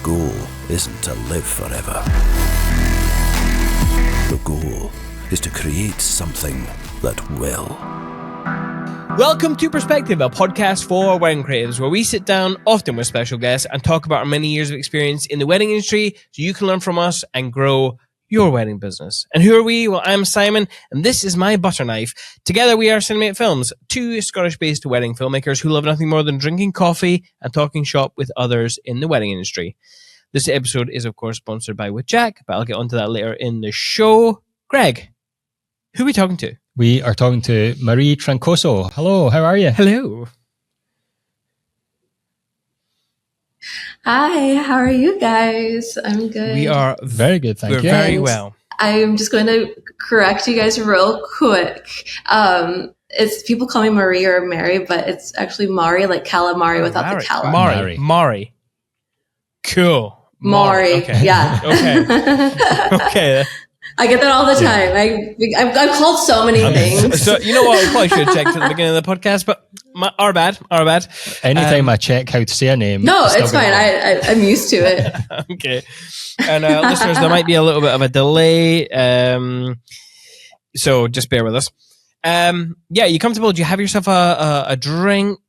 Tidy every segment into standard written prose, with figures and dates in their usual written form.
goal isn't to live forever. The goal is to create something that will. Welcome to Perspective, a podcast for wedding creatives, where we sit down, often with special guests, and talk about our many years of experience in the wedding industry so you can learn from us and grow your wedding business. And who are we? Well, I'm Simon, and this is my butter knife. Together we are Cinemate Films, two Scottish-based wedding filmmakers who love nothing more than drinking coffee and talking shop with others in the wedding industry. This episode is, of course, sponsored by With Jack, but I'll get onto that later in the show. Greg, who are we talking to? We are talking to Mari Trancoso. Hello, how are you? Hello. Hi, how are you guys? I'm good. We are very good, thank you. We're very well. I'm just going to correct you guys real quick. It's people call me Marie or Mary, but it's actually Mari, like calamari without the cala. Mari. Cool. Mari. Okay. Yeah. Okay. I get that all the time. I'm called so many things. So you know what? We probably should have checked at the beginning of the podcast, but our bad. Anytime I check how to say a name. No, it's fine. I'm used to it. Okay. And listeners, there might be a little bit of a delay, so just bear with us. Yeah, you comfortable? Do you have yourself a drink?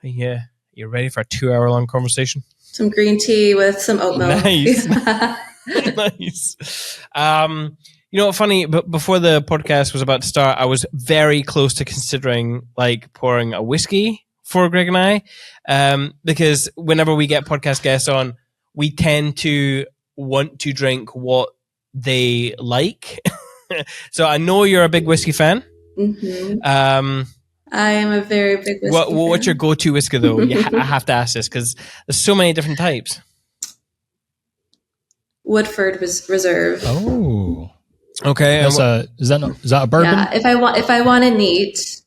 Yeah, you ready for a 2-hour-long conversation? Some green tea with some oat milk. Nice. Nice. You know what? Funny, but before the podcast was about to start, I was very close to considering like pouring a whiskey for Greg and I, because whenever we get podcast guests on, we tend to want to drink what they like. So I know you're a big whiskey fan. Mm-hmm. I am a very big whiskey fan. What's your go-to whiskey though? I have to ask this because there's so many different types. Woodford Reserve. Oh, okay. Is that a bourbon? Yeah, if I want it neat.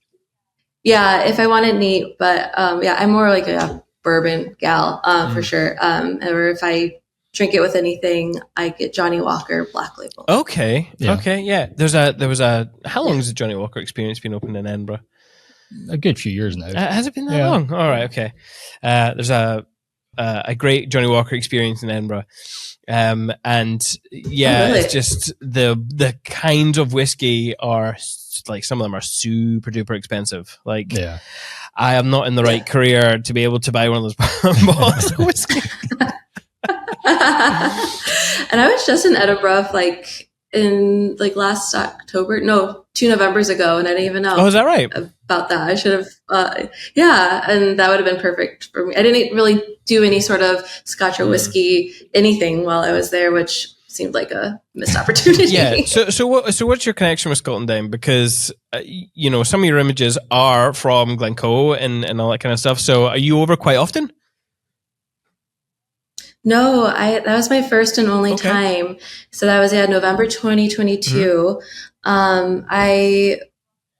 Yeah, if I want it neat, but yeah, I'm more like a bourbon gal for sure. Or if I drink it with anything, I get Johnny Walker Black Label. Okay. Yeah. Okay. Yeah. There was a. How long has the Johnny Walker Experience been open in Edinburgh? A good few years now. Has it been that long? All right. Okay. There's a great Johnny Walker Experience in Edinburgh. And yeah, really? It's just the kinds of whiskey are like, some of them are super duper expensive. Like, yeah. I am not in the right career to be able to buy one of those bottles of whiskey. And I was just in Edinburgh in last October, 2 Novembers ago, and I didn't even know. Oh, is that right? About that. I should have, yeah, and that would have been perfect for me. I didn't really do any sort of scotch or whiskey, anything while I was there, which seemed like a missed opportunity. Yeah. So what's your connection with Scotland then? Because, some of your images are from Glencoe and all that kind of stuff. So are you over quite often? No, that was my first and only time. So that was November 2022.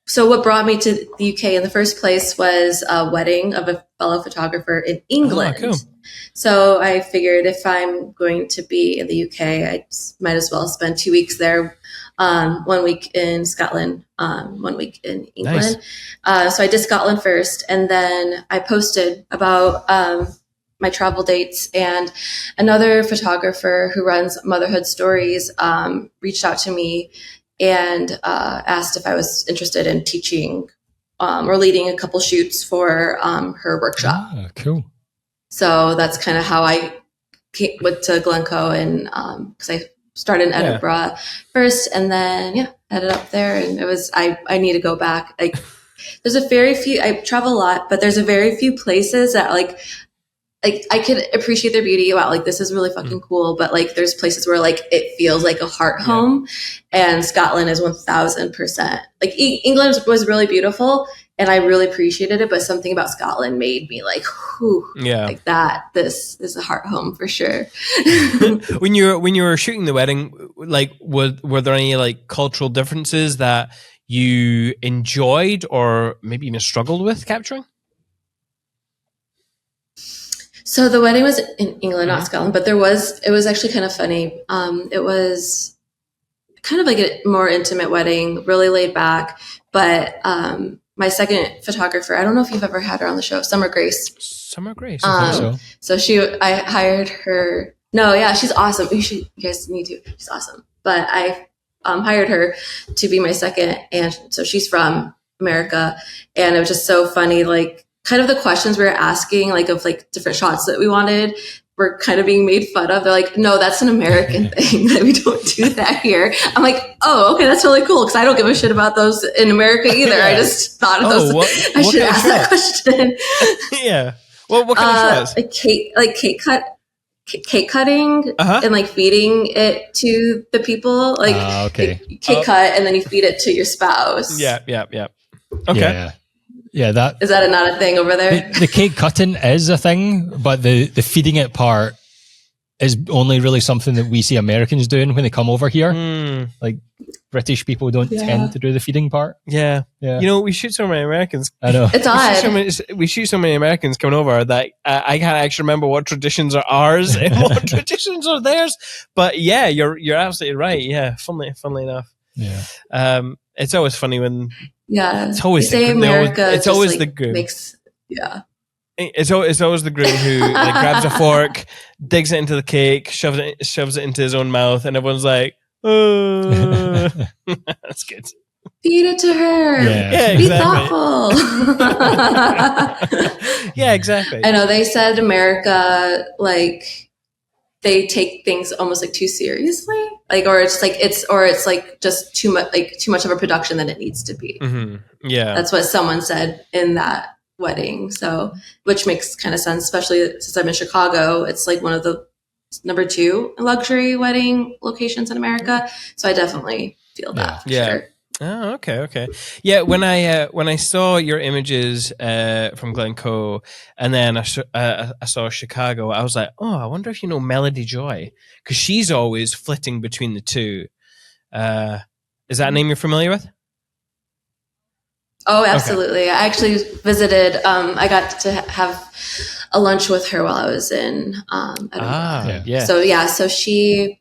So what brought me to the UK in the first place was a wedding of a fellow photographer in England. Oh, cool. So I figured if I'm going to be in the UK, I might as well spend 2 weeks there. 1 week in Scotland, 1 week in England. Nice. So I did Scotland first, and then I posted about my travel dates, and another photographer who runs Motherhood Stories reached out to me and asked if I was interested in teaching or leading a couple shoots for her workshop. Ah, cool. So that's kind of how I went to Glencoe, and because I started in Edinburgh first, and then headed up there, and it was I need to go back. There's a very few. I travel a lot, but there's a very few places that like I could appreciate their beauty. Wow, this is really fucking cool. But there's places where it feels like a heart home, and Scotland is 1000%. England was really beautiful, and I really appreciated it. But something about Scotland made me that. This is a heart home for sure. When you were shooting the wedding, were there any cultural differences that you enjoyed or maybe even struggled with capturing? So the wedding was in England, not Scotland, but it was actually kind of funny. It was kind of like a more intimate wedding, really laid back. But my second photographer. I don't know if you've ever had her on the show, Summer Grace. Summer Grace. So I hired her. No, yeah, she's awesome. You guys need to. She's awesome. But I hired her to be my second, and so she's from America, and it was just so funny. Like, kind of the questions we were asking, like of like different shots that we wanted, were kind of being made fun of. They're like, no, that's an American thing. That we don't do that here. I'm like, oh, okay, that's really cool, because I don't give a shit about those in America either. I just thought of those. I should ask that question. Yeah. Well, what kind of shots? Cake cutting and like feeding it to the people, like cake cut, and then you feed it to your spouse. Yeah. Okay. Yeah, that is that not a thing over there? The cake cutting is a thing, but the feeding it part is only really something that we see Americans doing when they come over here. Like, British people don't tend to do the feeding part. Yeah. You know, we shoot so many Americans. I know. It's odd. We shoot so many Americans coming over that I can't actually remember what traditions are ours and what traditions are theirs. But yeah, you're absolutely right. Yeah, funnily enough. Yeah. It's always funny when. Yeah. It's always America. It's always the groom. It's always the groom who like grabs a fork, digs it into the cake, shoves it into his own mouth, and everyone's like, "Oh, that's good." Feed it to her. Yeah, Be exactly. thoughtful. Yeah, exactly. I know they said America, like, they take things almost like too seriously, like, or it's like just too much of a production than it needs to be. Mm-hmm. Yeah, that's what someone said in that wedding. So, which makes kind of sense, especially since I'm in Chicago. It's like one of the number 2 luxury wedding locations in America. So I definitely feel that. Yeah. Sure. Oh, okay. Yeah, when I saw your images from Glencoe, and then I saw Chicago, I was like, oh, I wonder if you know Melody Joy, because she's always flitting between the two. Is that a name you're familiar with? Oh, absolutely. Okay. I actually visited. I got to have a lunch with her while I was in Edinburgh. So she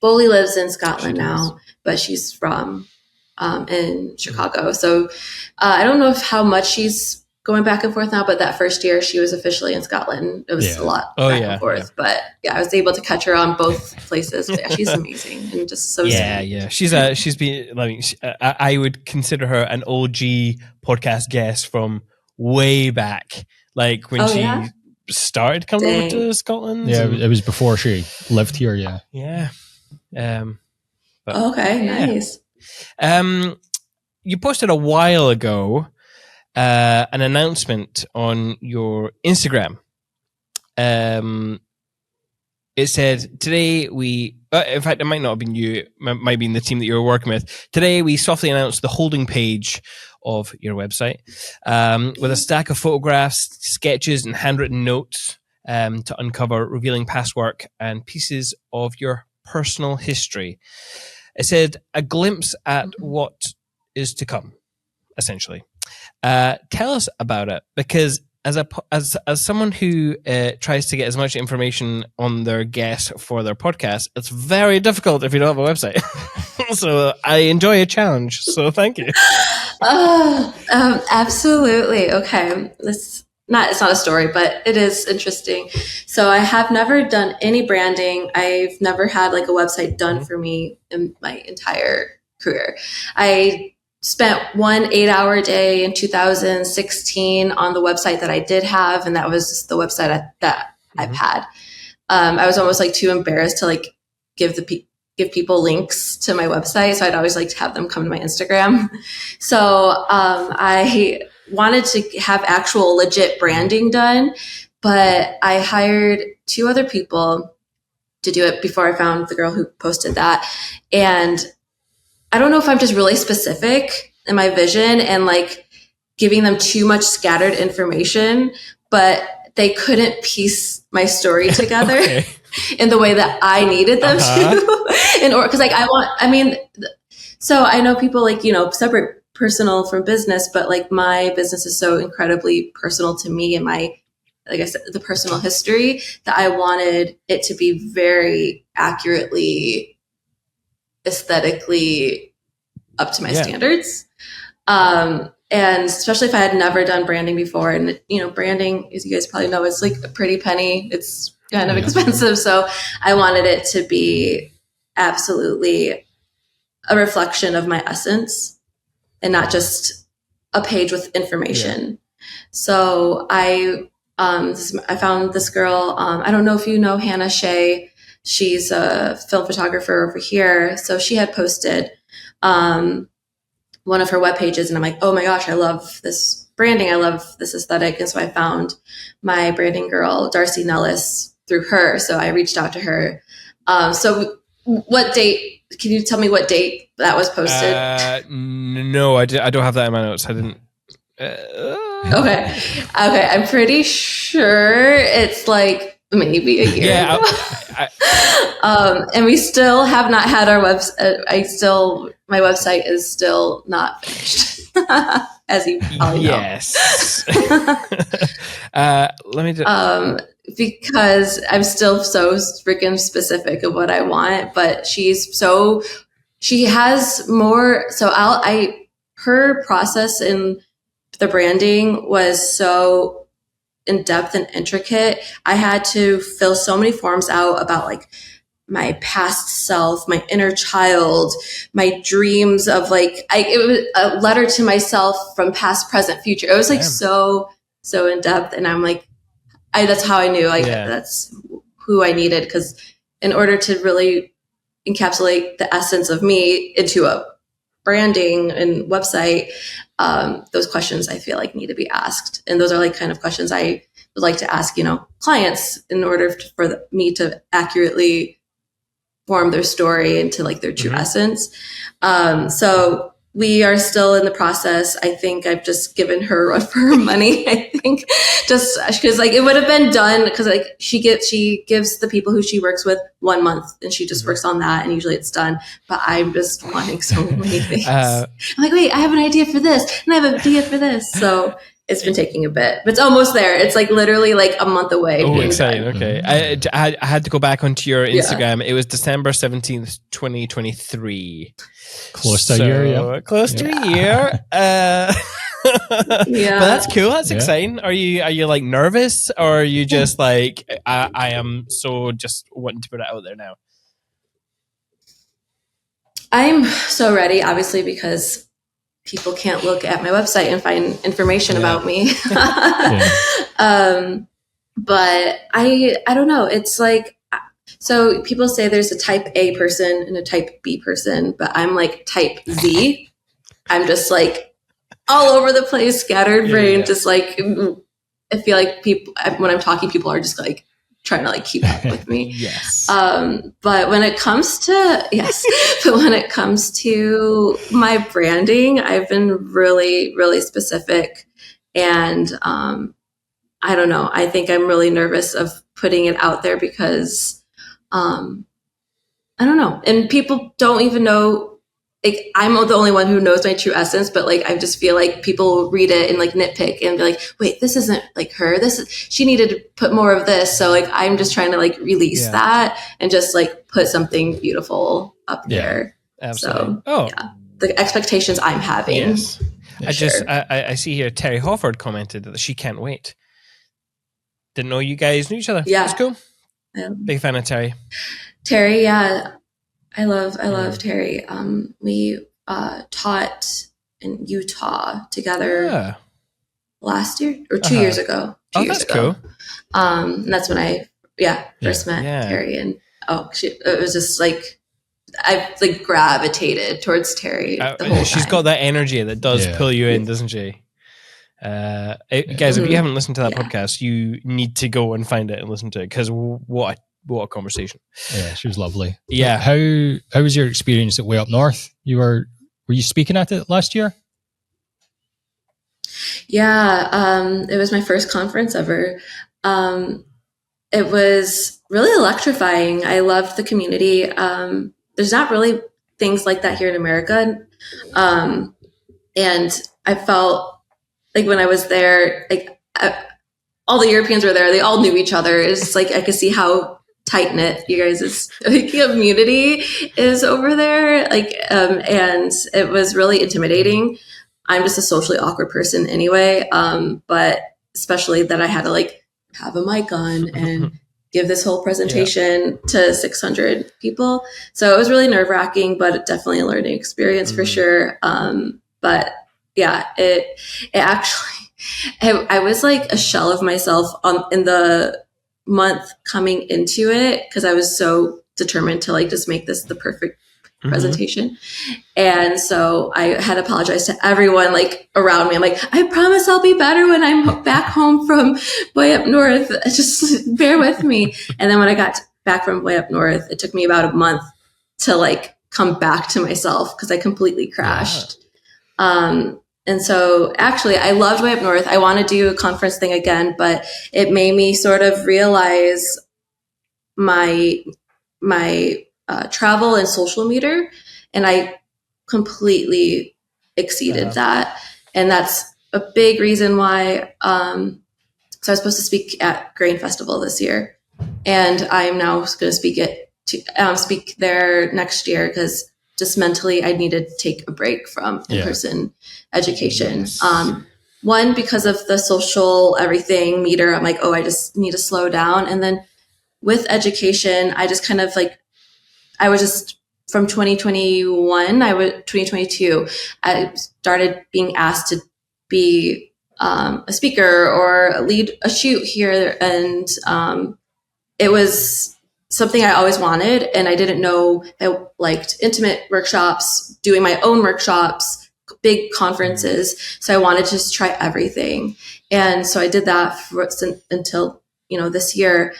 fully lives in Scotland now, but she's from in Chicago. So I don't know how much she's going back and forth now, but that first year she was officially in Scotland. It was a lot back and forth. But I was able to catch her on both places. But she's amazing and just so sweet. Yeah. She's been like, I would consider her an OG podcast guest from way back, like when she started coming over to Scotland. Yeah, it was before she lived here. Yeah. Nice. You posted a while ago an announcement on your Instagram. It said, today we, in fact, it might not have been you, it might have been the team that you were working with. Today we softly announced the holding page of your website with a stack of photographs, sketches, and handwritten notes to uncover revealing past work and pieces of your personal history. It said, a glimpse at what is to come, essentially. Tell us about it, because as someone who tries to get as much information on their guests for their podcast, it's very difficult if you don't have a website. So I enjoy a challenge. So thank you. Absolutely. Okay. It's not a story, but it is interesting. So I have never done any branding. I've never had like a website done for me in my entire career. I spent 1 8-hour day in 2016 on the website that I did have. And that was the website that I've had. I was almost like too embarrassed to like give people links to my website. So I'd always like to have them come to my Instagram. So I wanted to have actual legit branding done, but I hired 2 other people to do it before I found the girl who posted that. And I don't know if I'm just really specific in my vision and like giving them too much scattered information, but they couldn't piece my story together in the way that I needed them to. Because like so I know people like, separate personal from business, but like my business is so incredibly personal to me and my, like I said, the personal history, that I wanted it to be very accurately, aesthetically up to my standards. and especially if I had never done branding before, and branding, as you guys probably know, is like a pretty penny. It's kind of expensive. So I wanted it to be absolutely a reflection of my essence and not just a page with information. Yeah. So I found this girl. I don't know if you know Hannah Shea. She's a film photographer over here. So she had posted one of her web pages, and I'm like, oh my gosh, I love this branding. I love this aesthetic. And so I found my branding girl, Darcy Nellis, through her. So I reached out to her. So what date, can you tell me what date that was posted? No, I don't have that in my notes. I didn't. Okay. I'm pretty sure it's like maybe a year ago. And we still have not had our website. My website is still not finished, as you probably know. Yes. Let me do. Because I'm still so freaking specific of what I want, but she has more. So her process in the branding was so in depth and intricate. I had to fill so many forms out about like my past self, my inner child, my dreams of like, it was a letter to myself from past, present, future. It was like so in depth. And I'm like, that's how I knew that's who I needed. Because in order to really encapsulate the essence of me into a branding and website, those questions I feel like need to be asked. And those are like kind of questions I would like to ask, clients in order for me to accurately form their story into like their true essence. So we are still in the process. I think I've just given her run for her money. I think just because like it would have been done because like she gives the people who she works with 1 month and she just works on that and usually it's done. But I'm just wanting so many things. I'm like, wait, I have an idea for this and I have an idea for this. So it's been taking a bit, but it's almost there. It's like literally like a month away. Oh, exciting. Okay. I had to go back onto your Instagram. Yeah. It was December 17th, 2023. Close to a year, yeah. Close to a year. Yeah. But that's cool. That's exciting. Are you like nervous or are you just like, I am so just wanting to put it out there now? I'm so ready, obviously, because people can't look at my website and find information about me. But I don't know. It's like, so people say there's a type A person and a type B person, but I'm like type Z. I'm just like all over the place, scattered brain, just like, I feel like people, when I'm talking, people are just like trying to like keep up with me. Yes. But when it comes to, my branding, I've been really, really specific. And I don't know. I think I'm really nervous of putting it out there because I don't know. And people don't even know, like, I'm the only one who knows my true essence, but like, I just feel like people read it and like nitpick and be like, wait, this isn't like her. She needed to put more of this. So like, I'm just trying to like release that and just like put something beautiful up there. Absolutely. So, the expectations I'm having. Yes. I see here, Terry Hofford commented that she can't wait. Didn't know you guys knew each other. Yeah. That's cool. Big fan of Terry. Terry, yeah. I love Terry. We taught in Utah together last year or 2 years ago. 2 years ago. Cool. And that's when I first met Terry, and it was just like I like gravitated towards Terry. The whole she's time. got that energy that does pull you in, doesn't she? Guys, if you haven't listened to that podcast, you need to go and find it and listen to it because what a conversation. Yeah, she was lovely. Yeah. How was your experience at Way Up North? Were you speaking at it last year? Yeah, it was my first conference ever. It was really electrifying. I loved the community. There's not really things like that here in America. And I felt like when I was there, like all the Europeans were there. They all knew each other. It's like I could see how tight knit you guys' community is over there. Like, and it was really intimidating. I'm just a socially awkward person anyway. But especially that I had to like have a mic on and give this whole presentation to 600 people. So it was really nerve wracking, but definitely a learning experience for sure. But yeah, it actually, I was like a shell of myself in the month coming into it, because I was so determined to like just make this the perfect presentation. And so I had to apologize to everyone like around me. I'm like, I promise I'll be better when I'm back home from way up north. Just bear with me. And then when I got back from way up north, it took me about a month to like come back to myself, because I completely crashed. And so actually I loved way up north. I want to do a conference thing again, but it made me sort of realize my travel and social meter. And I completely exceeded that. And that's a big reason why, so I was supposed to speak at Grain Festival this year, and I'm now going to speak there next year, because just mentally I needed to take a break from in-person education. One, because of the social everything meter, I'm like, oh, I just need to slow down. And then with education, I just kind of like, I was just from 2022, I started being asked to be a speaker or lead a shoot here. And it was something I always wanted. And I didn't know I liked intimate workshops, doing my own workshops, big conferences. So I wanted to just try everything. And so I did that until, this year.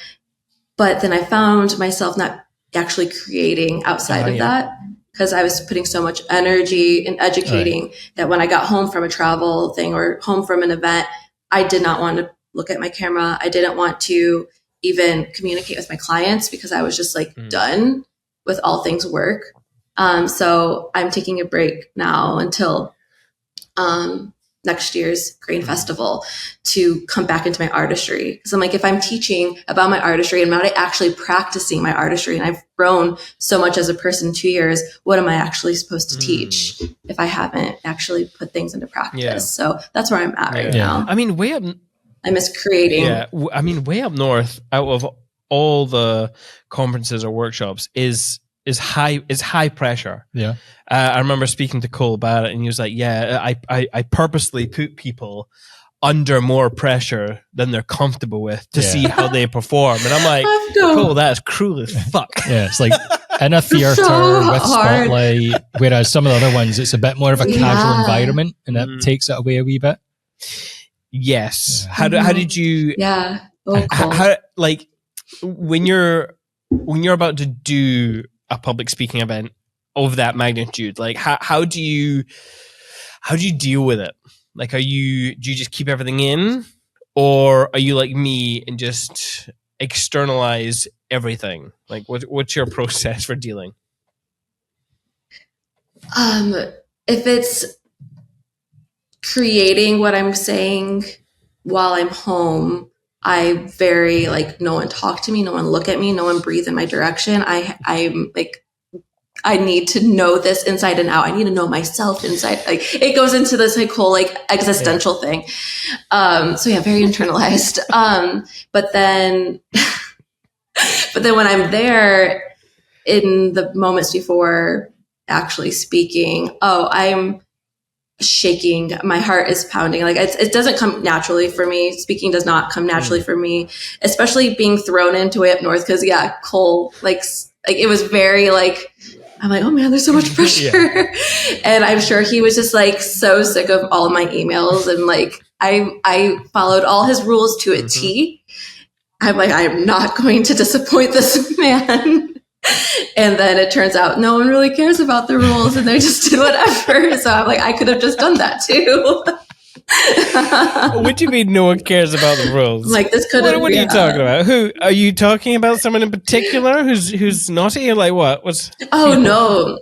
But then I found myself not actually creating outside of that, because I was putting so much energy in educating that when I got home from a travel thing or home from an event, I did not want to look at my camera. I didn't want to even communicate with my clients, because I was just like done with all things work. So I'm taking a break now until next year's Grain Festival to come back into my artistry. Because I'm like, if I'm teaching about my artistry, I'm not actually practicing my artistry, and I've grown so much as a person in 2 years, what am I actually supposed to teach if I haven't actually put things into practice? So that's where I'm at right now. I mean, I miss creating. Yeah, I mean, way up north, out of all the conferences or workshops, is high pressure. Yeah, I remember speaking to Cole about it, and he was like, "Yeah, I purposely put people under more pressure than they're comfortable with to see how they perform." And I'm like, "Cole, that's cruel as fuck." Yeah, it's like in a theater with spotlight, whereas some of the other ones, it's a bit more of a casual environment, and that takes it away a wee bit. Yes. How did you? Yeah. Oh, cool. How, like when you're about to do a public speaking event of that magnitude, like how do you deal with it? Like, do you just keep everything in, or are you like me and just externalize everything? Like, what's your process for dealing? If it's creating what I'm saying while I'm home, I very like, no one talk to me, no one look at me, no one breathe in my direction. I'm like, I need to know this inside and out. I need to know myself inside. Like, it goes into this like whole like existential thing. So yeah, very internalized. But then when I'm there in the moments before actually speaking, I'm shaking. My heart is pounding. Like it doesn't come naturally for me. Speaking does not come naturally for me, especially being thrown into way up north. Cause Cole, like it was very like, I'm like, oh man, there's so much pressure. And I'm sure he was just like so sick of all my emails. And like, I followed all his rules to a T. I'm like, I'm not going to disappoint this man. And then it turns out no one really cares about the rules, and they just did whatever. So I'm like, I could have just done that too. What do you mean no one cares about the rules? Like, this could have. What are you talking about? Who are you talking about? Someone in particular who's naughty, or like what? No,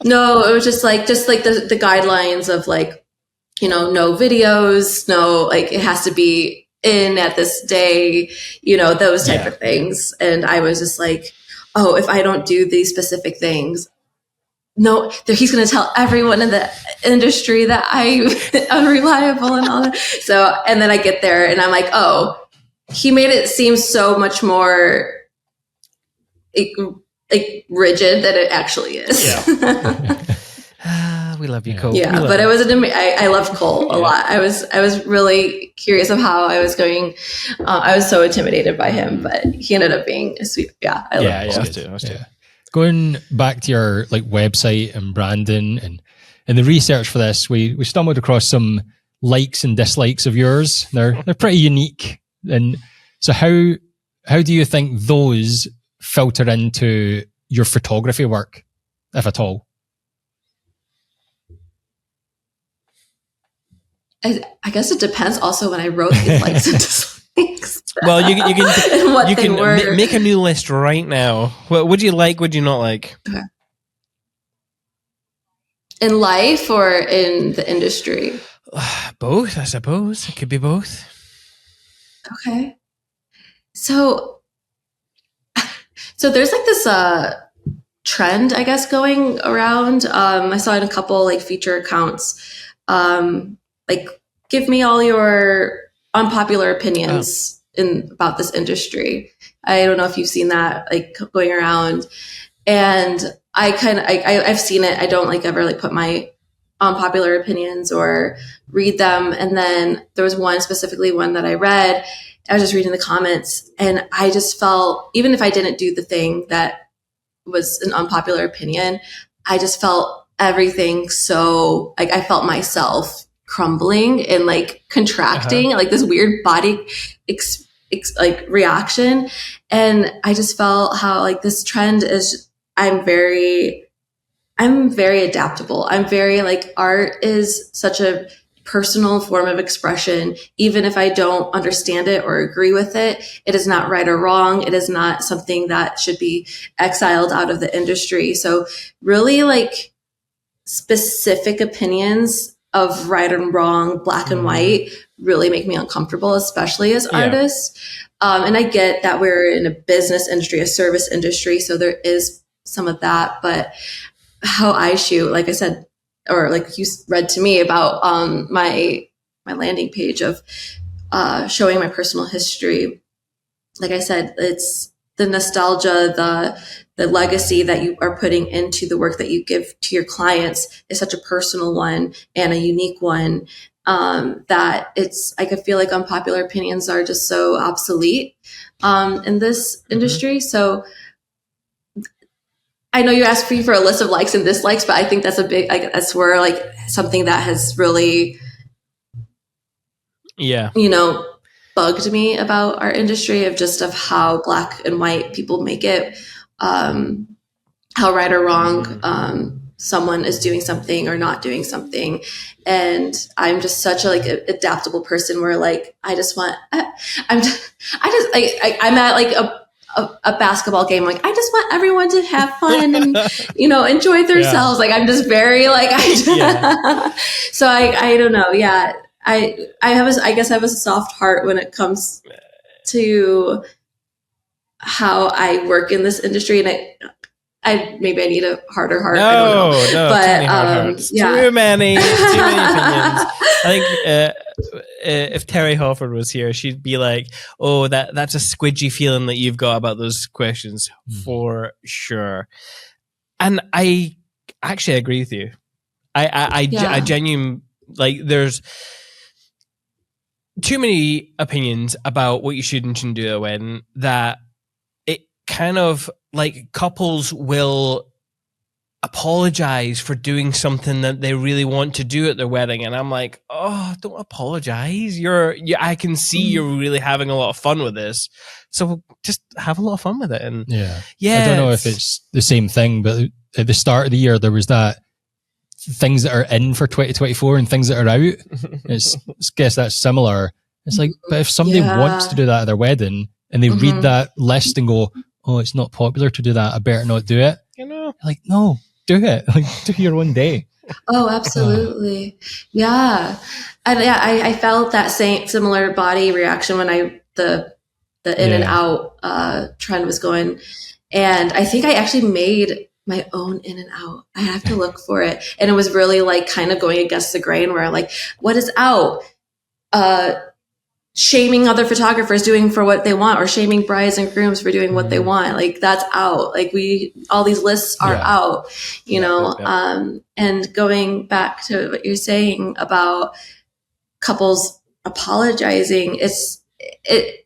it was just like the guidelines of like, no videos, no, like it has to be in at this day, those type of things. And I was just like, oh, if I don't do these specific things, no, he's going to tell everyone in the industry that I'm unreliable and all that. So, and then I get there and I'm like, oh, he made it seem so much more like rigid than it actually is. We love you, Cole. Yeah, but it was I loved Cole a lot. I was really curious of how I was going. I was so intimidated by him, but he ended up being a sweet. Yeah, I love Cole. I was too. Going back to your like website and branding and in the research for this, we stumbled across some likes and dislikes of yours. They're pretty unique. And so how do you think those filter into your photography work, if at all? I guess it depends also when I wrote these likes and dislikes. Well, you can make a new list right now. What would you like? Would you not like? Okay. In life or in the industry? Both, I suppose. It could be both. Okay. So there's like this trend, I guess, going around. I saw it in a couple like feature accounts. Like, give me all your unpopular opinions about this industry. I don't know if you've seen that like going around, and I've seen it. I don't like ever like put my unpopular opinions or read them. And then there was one that I read. I was just reading the comments, and I just felt, even if I didn't do the thing that was an unpopular opinion, I just felt everything. So like I felt myself crumbling and like contracting, like this weird body like reaction. And I just felt how like this trend is, I'm very adaptable. I'm very like, art is such a personal form of expression. Even if I don't understand it or agree with it, it is not right or wrong. It is not something that should be exiled out of the industry. So really like specific opinions of right and wrong, black and white, really make me uncomfortable, especially as artists. And I get that we're in a business industry, a service industry, so there is some of that. But how I shoot, like I said, or like you read to me about my landing page of showing my personal history. Like I said, it's the nostalgia, the legacy that you are putting into the work that you give to your clients is such a personal one and a unique one, that it's, I could feel like unpopular opinions are just so obsolete in this industry. So I know you asked for a list of likes and dislikes, but I think that's that's where like something that has really, bugged me about our industry of how black and white people make it, how right or wrong someone is doing something or not doing something. And I'm just such a like adaptable person where like I'm at like a basketball game, like I just want everyone to have fun and enjoy themselves. Like I'm just very like so I don't know. I guess I have a soft heart when it comes to how I work in this industry, and I need a harder heart. I don't know. But too many opinions. I think if Terry Hofford was here, she'd be like, "Oh, that's a squidgy feeling that you've got about those questions for sure." And I actually agree with you. I genuinely like. There's too many opinions about what you should and shouldn't do at a wedding that it kind of like couples will apologize for doing something that they really want to do at their wedding. And I'm like, oh, don't apologize. I can see you're really having a lot of fun with this. So just have a lot of fun with it. And I don't know if it's the same thing, but at the start of the year, there was that things that are in for 2024 and things that are out. I guess that's similar. It's like, but if somebody wants to do that at their wedding and they read that list and go, oh, it's not popular to do that, I better not do it. Like, no, do it. Like, do your own day. Oh, absolutely. Yeah. And I felt that similar body reaction when the in and out trend was going. And I think I actually made my own in and out. I have to look for it. And it was really like kind of going against the grain where like, what is out? Shaming other photographers doing for what they want, or shaming brides and grooms for doing what they want. Like that's out. Like all these lists are out, you know? And going back to what you're saying about couples apologizing, I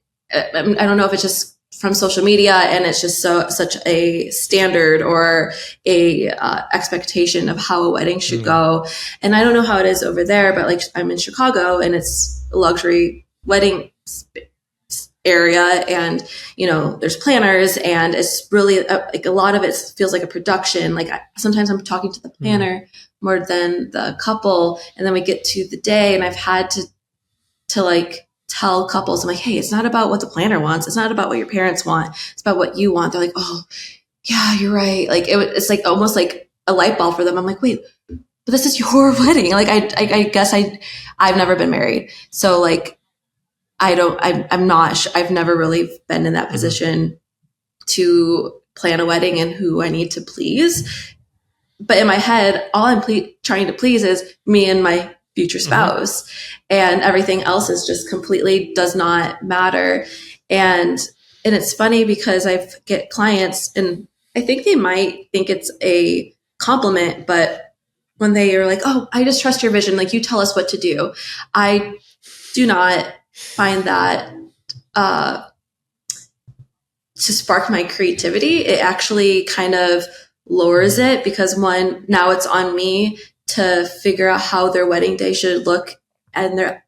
don't know if it's just from social media and it's just such a standard or a expectation of how a wedding should go. And I don't know how it is over there, but like I'm in Chicago and it's a luxury wedding area, and you know there's planners, and it's really like a lot of it feels like a production. Like sometimes I'm talking to the planner more than the couple, and then we get to the day and I've had to like tell couples, I'm like, hey, it's not about what the planner wants, it's not about what your parents want, it's about what you want. They're like, oh yeah, you're right. Like it's like almost like a light bulb for them. I'm like, wait, but this is your wedding. Like I guess I've never been married, so like I've never really been in that position to plan a wedding and who I need to please. But in my head, all I'm trying to please is me and my future spouse, and everything else is just completely does not matter. And it's funny because I get clients and I think they might think it's a compliment, but when they are like, oh, I just trust your vision, like you tell us what to do, I do not find that to spark my creativity. It actually kind of lowers it, because one, now it's on me to figure out how their wedding day should look and their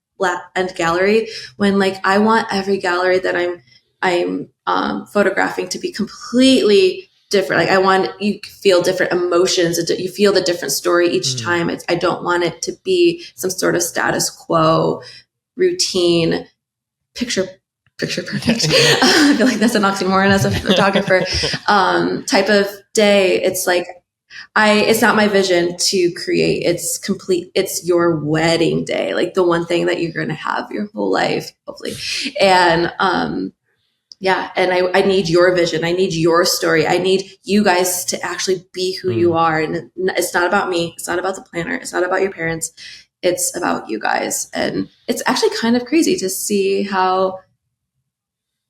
end gallery, when like I want every gallery that I'm photographing to be completely different. Like I want you to feel different emotions, you feel the different story each time. I don't want it to be some sort of status quo routine picture perfect. I feel like that's an oxymoron as a photographer type of day. It's like it's not my vision to create. It's complete. It's your wedding day, like the one thing that you're going to have your whole life, hopefully. And yeah, and I need your vision. I need your story. I need you guys to actually be who you are. And it's not about me. It's not about the planner. It's not about your parents. It's about you guys. And it's actually kind of crazy to see how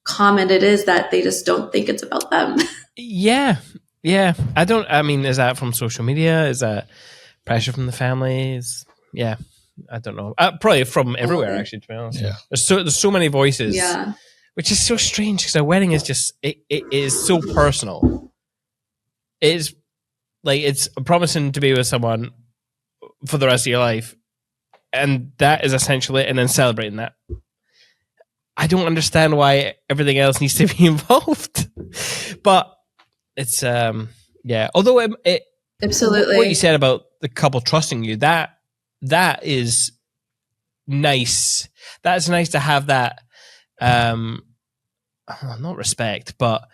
common it is that they just don't think it's about them. Yeah. I mean, is that from social media? Is that pressure from the families? Yeah. I don't know. Probably from everywhere, actually, to be honest. Yeah. There's so many voices. Yeah. Which is so strange, because a wedding is just, it is so personal. It's like, it's promising to be with someone for the rest of your life. And that is essentially it, and then celebrating that. I don't understand why everything else needs to be involved. But it's, yeah. Although it absolutely, what you said about the couple trusting you, that is nice. That's nice to have that, not respect, but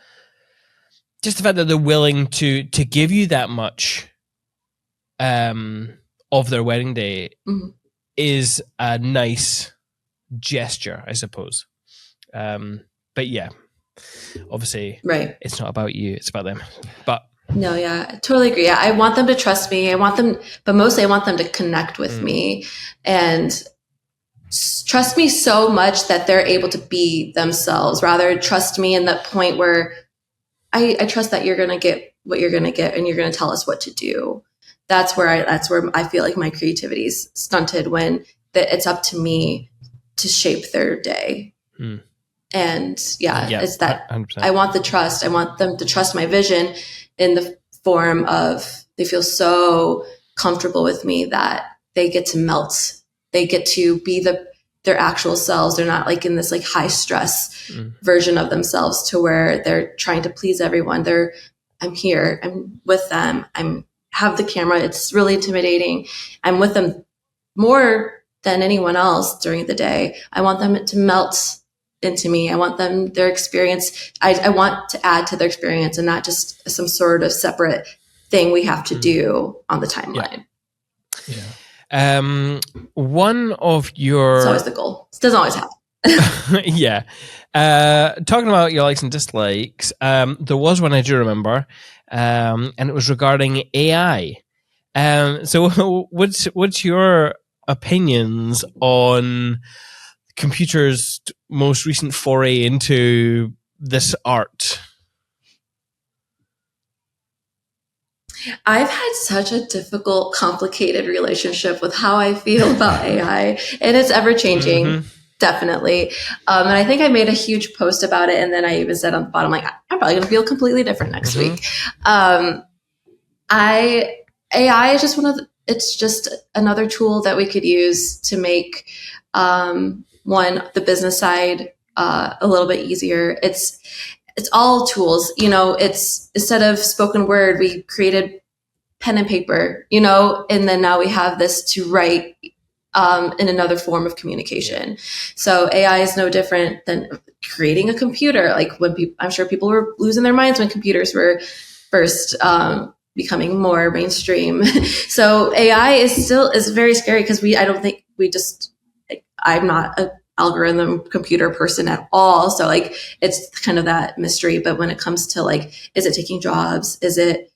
just the fact that they're willing to give you that much of their wedding day is a nice gesture, I suppose. But yeah, obviously, right, it's not about you, it's about them. But no, yeah, I totally agree. I want them to trust me. But mostly I want them to connect with me and trust me so much that they're able to be themselves. Rather trust me in that point where I trust that you're going to get what you're going to get and you're going to tell us what to do. That's where I feel like my creativity is stunted, when it's up to me to shape their day. And it's that 100%. I want the trust. I want them to trust my vision in the form of they feel so comfortable with me that they get to melt. They get to be their actual selves. They're not like in this like high stress version of themselves to where they're trying to please everyone. I'm here. I'm with them. Have the camera. It's really intimidating. I'm with them more than anyone else during the day. I want them to melt into me. I want them, their experience. I want to add to their experience and not just some sort of separate thing we have to do on the timeline. Yeah. One of your... It's always the goal. It doesn't always happen. Yeah. Talking about your likes and dislikes, there was one I do remember, and it was regarding AI. So what's your opinions on computers' most recent foray into this art? I've had such a difficult, complicated relationship with how I feel about AI, and it's ever changing. Mm-hmm. Definitely. And I think I made a huge post about it. And then I even said on the bottom, like, I'm probably going to feel completely different next week. AI is just it's just another tool that we could use to make, the business side, a little bit easier. It's all tools, it's instead of spoken word, we created pen and paper, and then now we have this to write, in another form of communication. So AI is no different than creating a computer. Like I'm sure people were losing their minds when computers were first becoming more mainstream. So AI is very scary because I'm not an algorithm computer person at all. So like it's kind of that mystery. But when it comes to like, is it taking jobs? Is it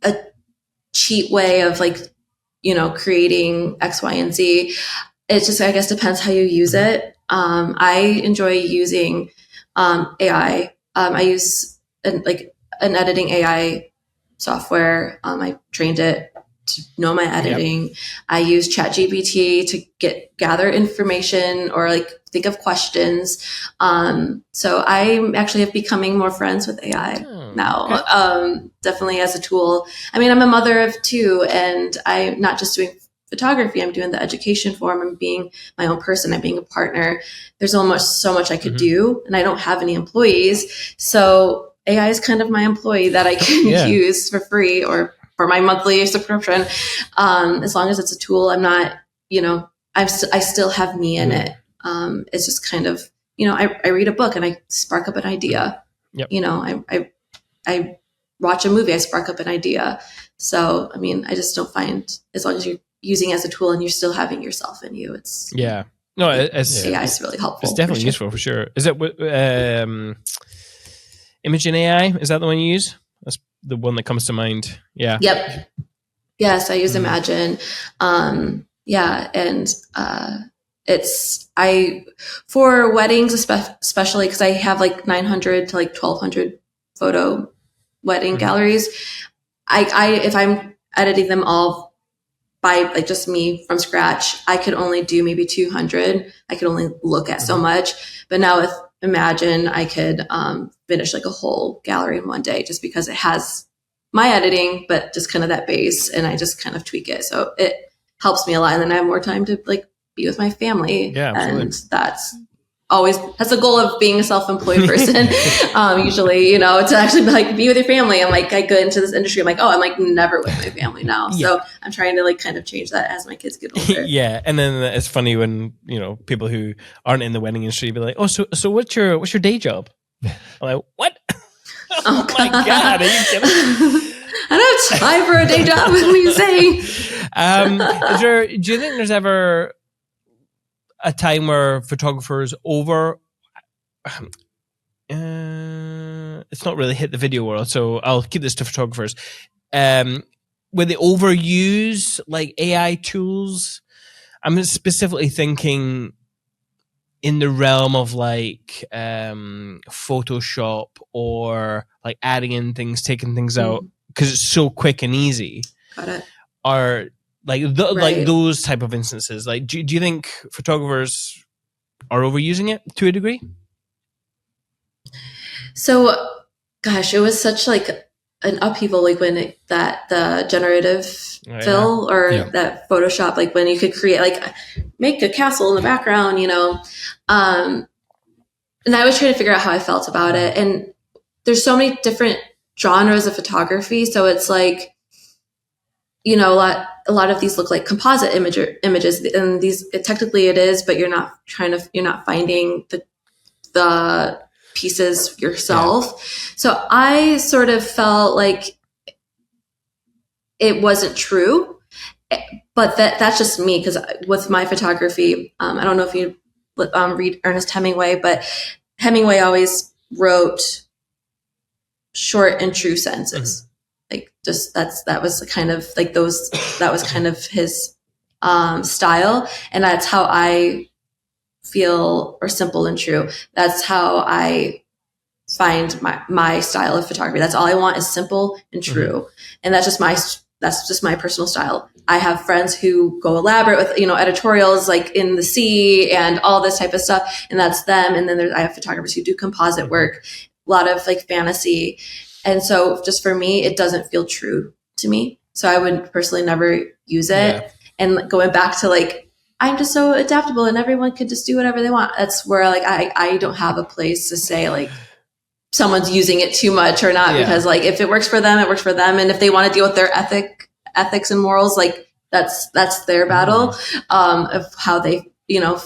a cheap way of like, creating X, Y, and Z? It just, I guess, depends how you use it. I enjoy using AI. I use an editing AI software. I trained it to know my editing. Yep. I use ChatGPT to gather information or like think of questions. So I actually am becoming more friends with AI now. Definitely as a tool. I mean, I'm a mother of two, and I'm not just doing photography. I'm doing the education form. I'm being my own person. I'm being a partner. There's almost so much I could do, and I don't have any employees. So AI is kind of my employee that I can use for free or for my monthly subscription. As long as it's a tool, I'm not, I still have me in it. It's just kind of, I read a book and I spark up an idea. Yep. I watch a movie, I spark up an idea. So, I mean, I just don't find, as long as you're using it as a tool and you're still having yourself in you, it's no, it's really helpful. It's definitely useful for sure. Is it Imaging AI? Is that the one you use? That's the one that comes to mind. Yeah. Yep. Yes, I use Imagine. And for weddings, especially because I have like 900 to like 1,200 photo wedding galleries. If I'm editing them all by like just me from scratch, I could only do maybe 200. I could only look at so much. But now with Imagine, I could finish like a whole gallery in one day just because it has my editing, but just kind of that base, and I just kind of tweak it. So it helps me a lot. And then I have more time to like be with my family. Yeah, absolutely. And that's the goal of being a self-employed person. Usually, to actually like be with your family. I'm like, I go into this industry. I'm like, I'm like never with my family now. So I'm trying to like kind of change that as my kids get older. Yeah. And then it's funny when, people who aren't in the wedding industry be like, oh, so what's your day job? I'm like, what? Oh my God. Are you kidding? I don't have time for a day job. What are you saying? Do you think there's ever a time where photographers it's not really hit the video world, so I'll keep this to photographers, where they overuse like AI tools? I'm specifically thinking in the realm of like Photoshop or like adding in things, taking things out because it's so quick and easy. Got it. Or like like those type of instances. Like, do you think photographers are overusing it to a degree? So, gosh, it was such like an upheaval, like when the generative fill or that Photoshop, like when you could create, like make a castle in the background, and I was trying to figure out how I felt about it. And there's so many different genres of photography. So it's like, a lot of these look like composite images, and these technically it is, but you're not finding the pieces yourself. So I sort of felt like it wasn't true, but that's just me, because with my photography, I don't know if you read Ernest Hemingway, but Hemingway always wrote short and true sentences. Like just that was kind of like that was kind of his style, and that's how I feel, or simple and true. That's how I find my style of photography. That's all I want, is simple and true. And that's just my personal style. I have friends who go elaborate with, editorials like in the sea and all this type of stuff, and that's them. And then I have photographers who do composite work, a lot of like fantasy. And so just for me, it doesn't feel true to me. So I would personally never use it. Yeah. And going back to like, I'm just so adaptable and everyone could just do whatever they want. That's where like, I don't have a place to say like someone's using it too much or not, because like, if it works for them, it works for them. And if they want to deal with their ethics and morals, like that's their battle, of how they,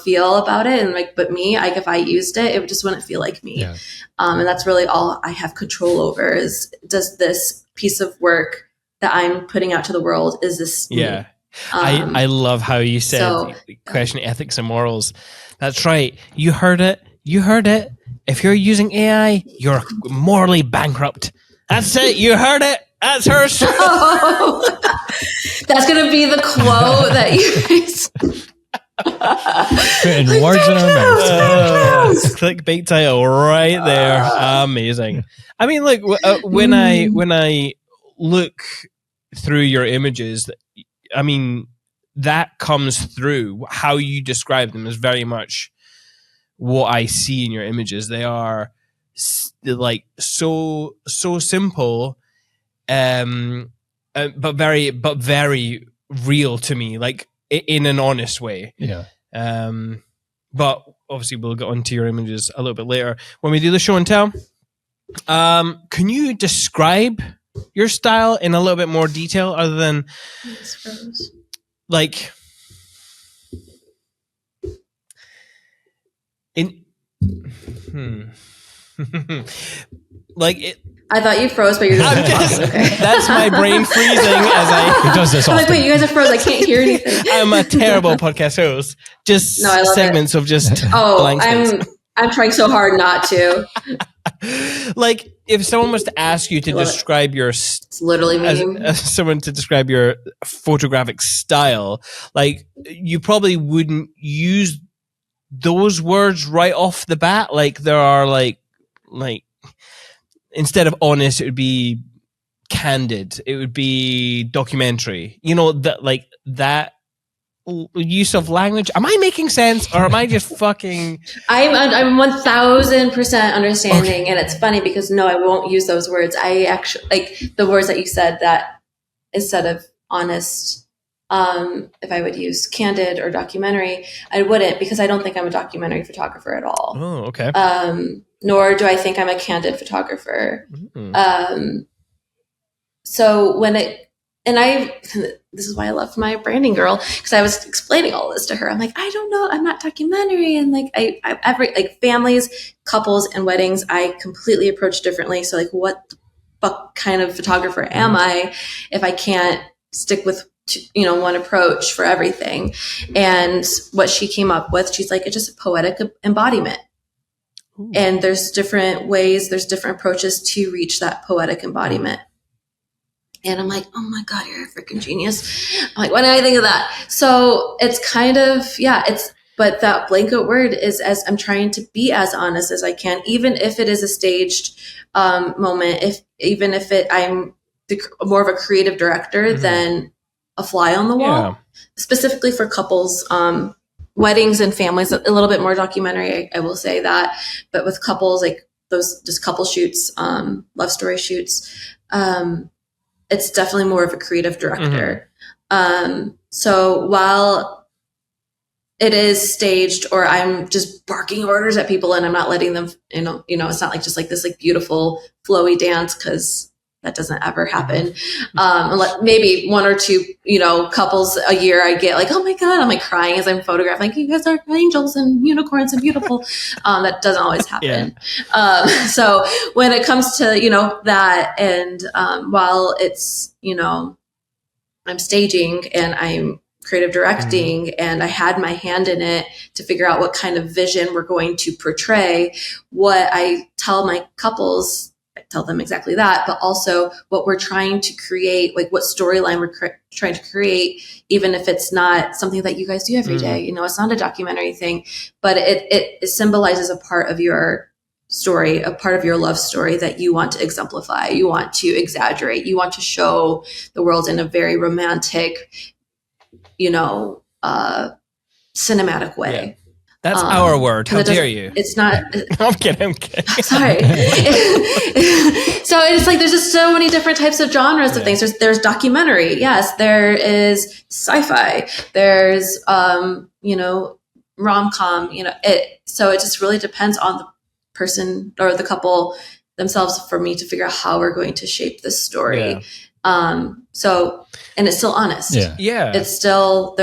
feel about it. And like, but me, like if I used it, it just wouldn't feel like me. Yeah. And that's really all I have control over, is does this piece of work that I'm putting out to the world, is this me? I love how you said questioning ethics and morals. That's right. You heard it. If you're using AI, you're morally bankrupt. That's it. You heard it. That's her. That's going to be the quote that you putting words in our mouths. Clickbait title right there. Amazing. I mean, like when I look through your images, I mean, that comes through. How you describe them is very much what I see in your images. They are like so simple, but very real to me, like in an honest way. Yeah. But obviously we'll get onto your images a little bit later when we do the show and tell. Can you describe your style in a little bit more detail, other than like like it? I thought you froze, but you're just okay. That's my brain freezing as I. It does this often. I'm like, wait, you guys are froze. I can't hear anything. I'm a terrible podcast host. Just segments of just. Oh, I'm trying so hard not to. Like, if someone was to ask you to describe your, it's literally me. As someone to describe your photographic style, like you probably wouldn't use those words right off the bat. Like there are like instead of honest, it would be candid. It would be documentary. That use of language. Am I making sense, or am I just fucking? I'm 1000% understanding, okay. And it's funny because no, I won't use those words. I actually like the words that you said, that instead of honest, if I would use candid or documentary, I wouldn't, because I don't think I'm a documentary photographer at all. Oh, okay. Nor do I think I'm a candid photographer. Mm-hmm. So when this is why I love my branding girl, because I was explaining all this to her. I'm like, I don't know, I'm not documentary, and like every like families, couples, and weddings, I completely approach differently. So like, what the fuck kind of photographer am I if I can't stick with one approach for everything? And what she came up with, she's like, it's just a poetic embodiment. Ooh. And there's different ways, there's different approaches to reach that poetic embodiment. And I'm like, oh my God, you're a freaking genius. I'm like, why did I think of that? So it's kind of, but that blanket word is, as I'm trying to be as honest as I can, even if it is a staged moment, I'm more of a creative director than a fly on the wall, specifically for couples, weddings and families, a little bit more documentary, I will say that. But with couples, like those just couple shoots, love story shoots, it's definitely more of a creative director. So while it is staged, or I'm just barking orders at people and I'm not letting them, it's not like just like this like beautiful flowy dance, because that doesn't ever happen. Maybe one or two, couples a year, I get like, oh my God, I'm like crying as I'm photographing. Like, you guys are angels and unicorns and beautiful. That doesn't always happen. Yeah. So when it comes to, that, and while it's, I'm staging and I'm creative directing, and I had my hand in it to figure out what kind of vision we're going to portray. What I tell my couples, I tell them exactly that, but also what we're trying to create, like what storyline we're trying to create, even if it's not something that you guys do every day. You know, it's not a documentary thing, but it symbolizes a part of your story, a part of your love story that you want to exemplify, you want to exaggerate, you want to show the world in a very romantic, you know, cinematic way. Yeah. That's our word. How dare you? It's not. I'm kidding. Sorry. So it's like there's just so many different types of genres of things. There's documentary. Yes. There is sci-fi. There's, you know, rom-com. You know, so it just really depends on the person or the couple themselves for me to figure out how we're going to shape this story. So, and it's still honest. Yeah. It's still,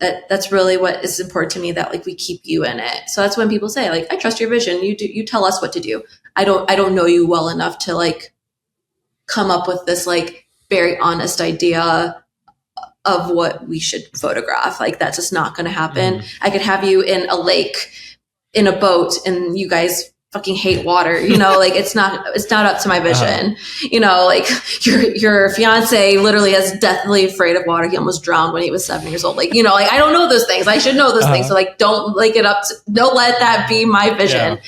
that's really what is important to me, that like we keep you in it. So that's when people say like, I trust your vision. You tell us what to do. I don't know you well enough to like come up with this like very honest idea of what we should photograph. Like that's just not going to happen. I could have you in a lake in a boat and you guys fucking hate water, you know, like it's not up to my vision. You know, like your fiance literally is deathly afraid of water. He almost drowned when he was 7 years old. Like, you know, like I don't know those things. I should know those things. So like, don't like it up. Don't let that be my vision.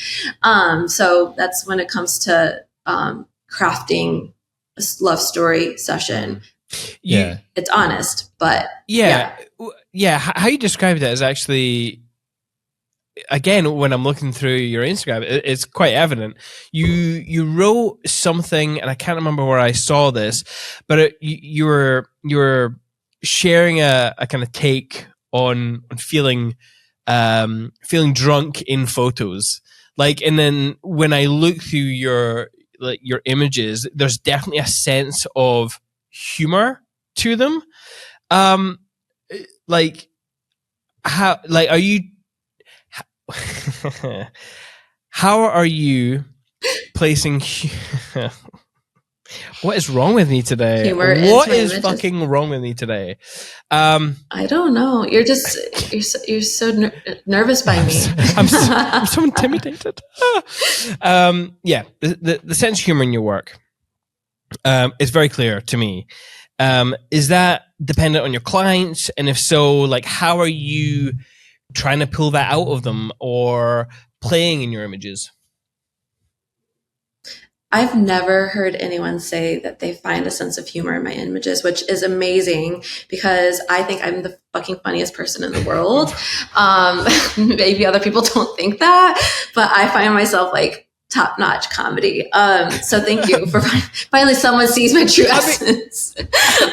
So that's when it comes to crafting a love story session. It's honest, but how you described it is actually, again, when I'm looking through your Instagram, it's quite evident. You wrote something, and I can't remember where I saw this, but you were sharing a kind of take on feeling drunk in photos. Like, and then when I look through your images, there's definitely a sense of humor to them. Like how, like, are you? How are you placing? What is wrong with me today? Humor what is fucking wrong with me today? I don't know. You're so nervous by me. I'm so intimidated. The sense of humor in your work is very clear to me. Is that dependent on your clients? And if so, like, how are you trying to pull that out of them or playing in your images? I've never heard anyone say that they find a sense of humor in my images, which is amazing because I think I'm the fucking funniest person in the world. Maybe other people don't think that, but I find myself like top-notch comedy. So thank you for finally someone sees my true essence.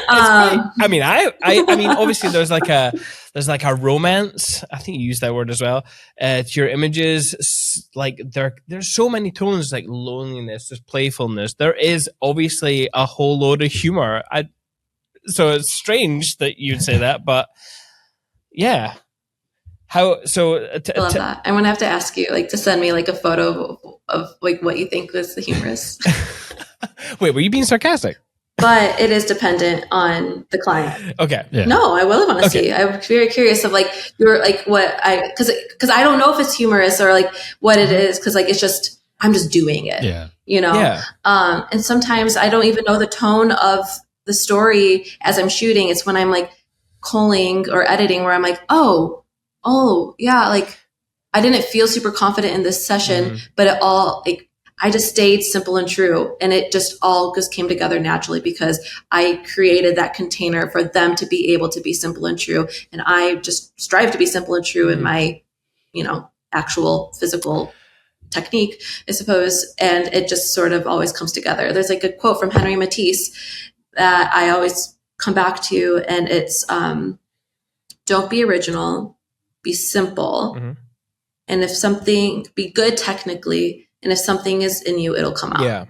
I mean, obviously there's like a romance. I think you used that word as well. To your images, like there's so many tones, like loneliness, there's playfulness. There is obviously a whole load of humor. So it's strange that you'd say that, but yeah. How so? I love that. I'm gonna have to ask you, like, to send me like a photo of like what you think was the humorous. Wait, were you being sarcastic? But it is dependent on the client. Okay. Yeah. No, I really want to see. I'm very curious of like your like what because I don't know if it's humorous or like what it is because like it's just I'm just doing it. Yeah. You know. Yeah. And sometimes I don't even know the tone of the story as I'm shooting. It's when I'm like culling or editing where I'm like, oh yeah, like I didn't feel super confident in this session, but it all like I just stayed simple and true, and it just all just came together naturally because I created that container for them to be able to be simple and true, and I just strive to be simple and true in my, you know, actual physical technique, I suppose, and it just sort of always comes together. There's like a quote from Henry Matisse that I always come back to, and it's don't be original. Be simple. And if something, be good technically. And if something is in you, it'll come out. Yeah.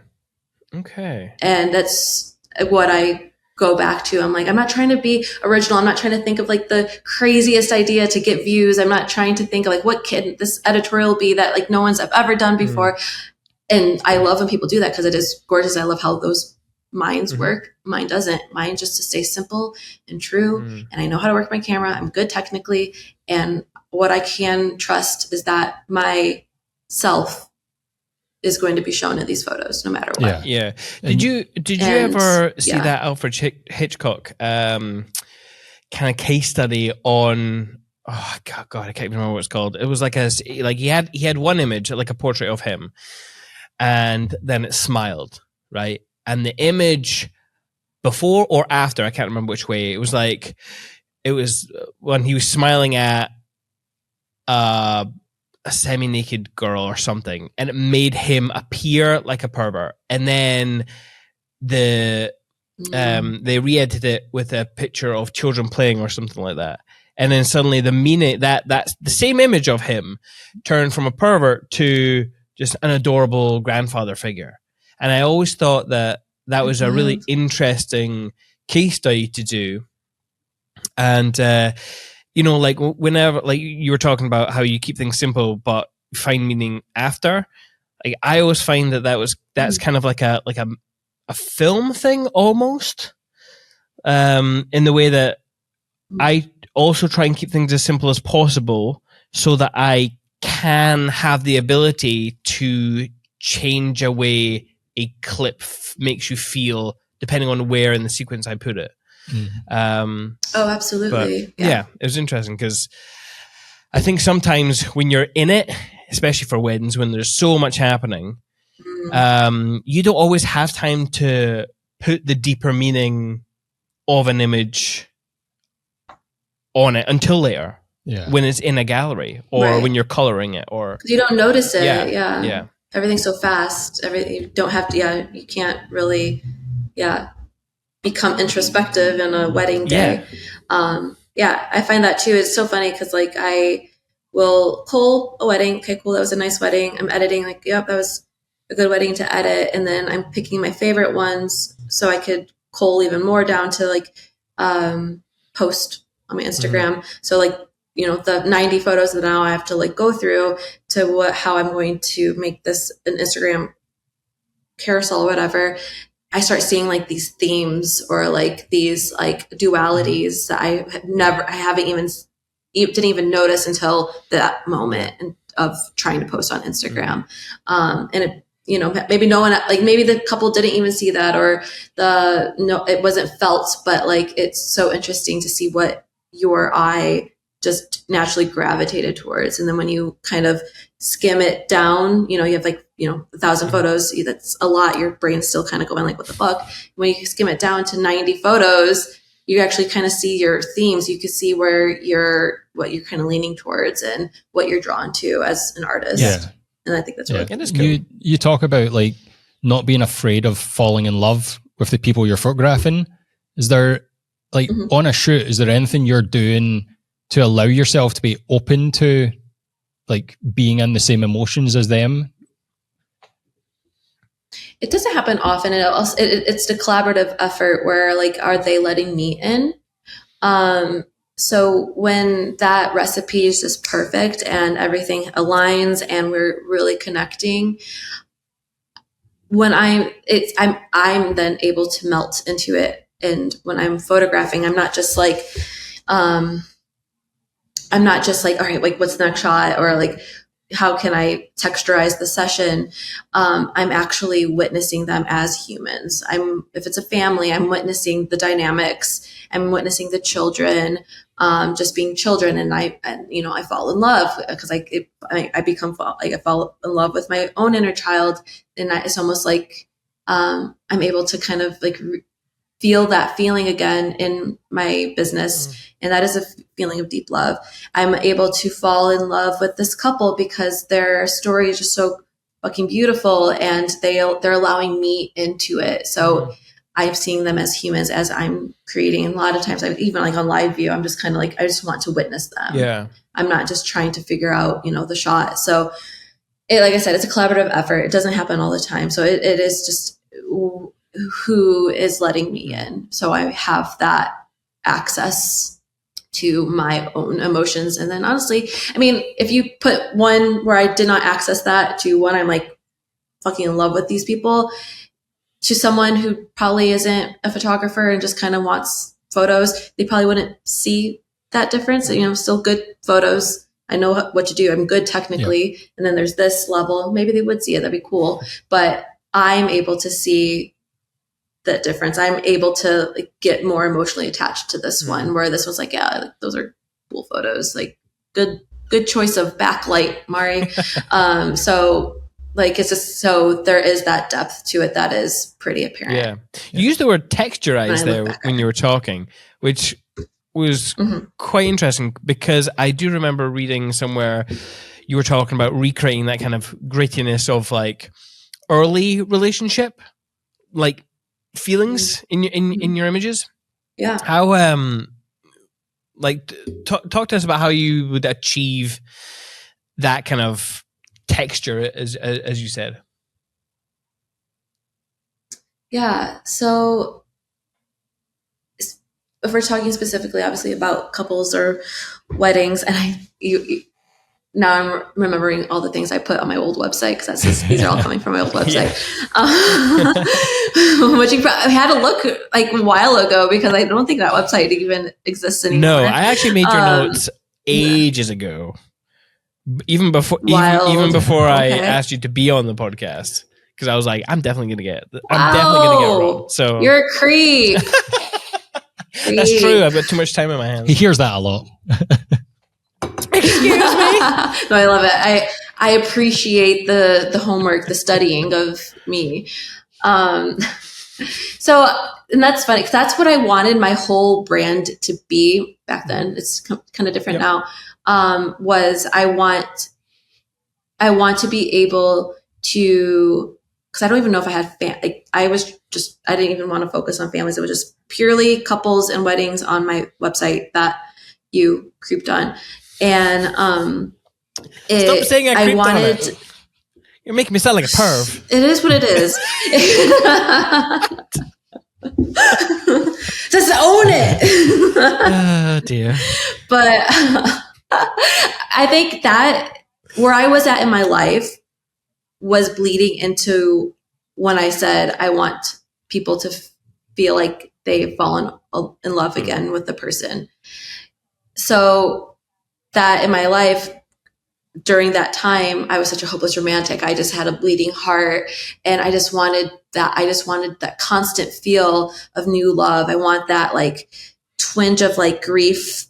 Okay. And that's what I go back to. I'm like, I'm not trying to be original. I'm not trying to think of like the craziest idea to get views. I'm not trying to think of like, what can this editorial be that like no one's ever done before. And I love when people do that because it is gorgeous. I love how those mine's work. Mine doesn't. Mine just to stay simple and true. And I know how to work my camera. I'm good technically. And what I can trust is that my self is going to be shown in these photos no matter what. Yeah. Did you ever see that Alfred Hitchcock kind of case study on, oh God, I can't even remember what it's called. It was like he had one image, like a portrait of him, and then it smiled, right? And the image before or after, I can't remember which way, it was when he was smiling at a semi-naked girl or something, and it made him appear like a pervert. And then they re-edited it with a picture of children playing or something like that. And then suddenly the meaning that's the same image of him turned from a pervert to just an adorable grandfather figure. And I always thought that was a really interesting case study to do. And, like whenever, like you were talking about how you keep things simple, but find meaning after, like I always find that's kind of like a film thing almost, in the way that I also try and keep things as simple as possible so that I can have the ability to change a way a clip makes you feel depending on where in the sequence I put it. Absolutely. Yeah, it was interesting because I think sometimes when you're in it, especially for weddings, when there's so much happening, you don't always have time to put the deeper meaning of an image on it until later, when it's in a gallery or when you're coloring it, or you don't notice it. Yeah. Everything's so fast. You don't have to. You can't really. Become introspective in a wedding day. I find that too. It's so funny because like I will pull a wedding. Okay, cool. That was a nice wedding. I'm editing. Like, yep, that was a good wedding to edit. And then I'm picking my favorite ones so I could cull even more down to like post on my Instagram. So like, the 90 photos that now I have to like go through to how I'm going to make this an Instagram carousel or whatever. I start seeing like these themes or like these like dualities that I didn't even notice until that moment of trying to post on Instagram. And it, maybe no one, like maybe the couple didn't even see that, or it wasn't felt, but like, it's so interesting to see what your eye just naturally gravitated towards. And then when you kind of skim it down, you have like, 1,000 photos, that's a lot. Your brain's still kind of going like, what the fuck? When you skim it down to 90 photos, you actually kind of see your themes. You can see what you're kind of leaning towards and what you're drawn to as an artist. Yeah. And I think that's really cool. You talk about like not being afraid of falling in love with the people you're photographing. Is there like on a shoot, is there anything you're doing to allow yourself to be open to like being in the same emotions as them? It doesn't happen often. It's the collaborative effort where like, are they letting me in? So when that recipe is just perfect and everything aligns and we're really connecting, when I'm then able to melt into it. And when I'm photographing, I'm not just like, all right, like what's the next shot? Or like, how can I texturize the session? I'm actually witnessing them as humans. If it's a family, I'm witnessing the dynamics. I'm witnessing the children, just being children. And I fall in love because I fall in love with my own inner child. And it's almost like, I'm able to kind of like feel that feeling again in my business. And that is a feeling of deep love. I'm able to fall in love with this couple because their story is just so fucking beautiful and they're allowing me into it. So I'm seeing them as humans as I'm creating. And a lot of times even like on live view, I'm just kind of like, I just want to witness them. Yeah. I'm not just trying to figure out, the shot. So like I said, it's a collaborative effort. It doesn't happen all the time. So it is just who is letting me in. So I have that access to my own emotions. And then honestly, I mean, if you put one where I did not access that to one, I'm like fucking in love with these people, to someone who probably isn't a photographer and just kind of wants photos, they probably wouldn't see that difference. You know, still good photos. I know what to do. I'm good technically. Yeah. And then there's this level. Maybe they would see it. That'd be cool. But I'm able to see the difference. I'm able to like, get more emotionally attached to this one, where this was like, yeah, like, those are cool photos. Like good choice of backlight, Mari. So like, it's just, so there is that depth to it that is pretty apparent. Yeah. You used the word texturized there when you were talking, which was quite interesting, because I do remember reading somewhere you were talking about recreating that kind of grittiness of like early relationship, like feelings in your images. Yeah. How like talk to us about how you would achieve that kind of texture, as you said. Yeah. So if we're talking specifically, obviously, about couples or weddings, and now I'm remembering all the things I put on my old website, because these are all coming from my old website. Which you probably had to look like a while ago, because I don't think that website even exists anymore. No, I actually made your notes ages ago, even before I asked you to be on the podcast, because I was like, I'm definitely gonna get it wrong. So you're a creep. That's true. I've got too much time in my hands. He hears that a lot. Excuse me. No, I love it. I appreciate the homework, the studying of me. So, and that's funny, because that's what I wanted my whole brand to be back then. It's kind of different now. Was I want to be able to, because I don't even know if I had I didn't even want to focus on families. It was just purely couples and weddings on my website that you creeped on. And stop saying I creeped on it. You're making me sound like a perv. It is what it is. Just own it. Oh dear. But I think that where I was at in my life was bleeding into when I said I want people to feel like they've fallen in love again with the person. So that in my life, during that time, I was such a hopeless romantic. I just had a bleeding heart, and I just wanted that. I just wanted that constant feel of new love. I want that like twinge of like grief,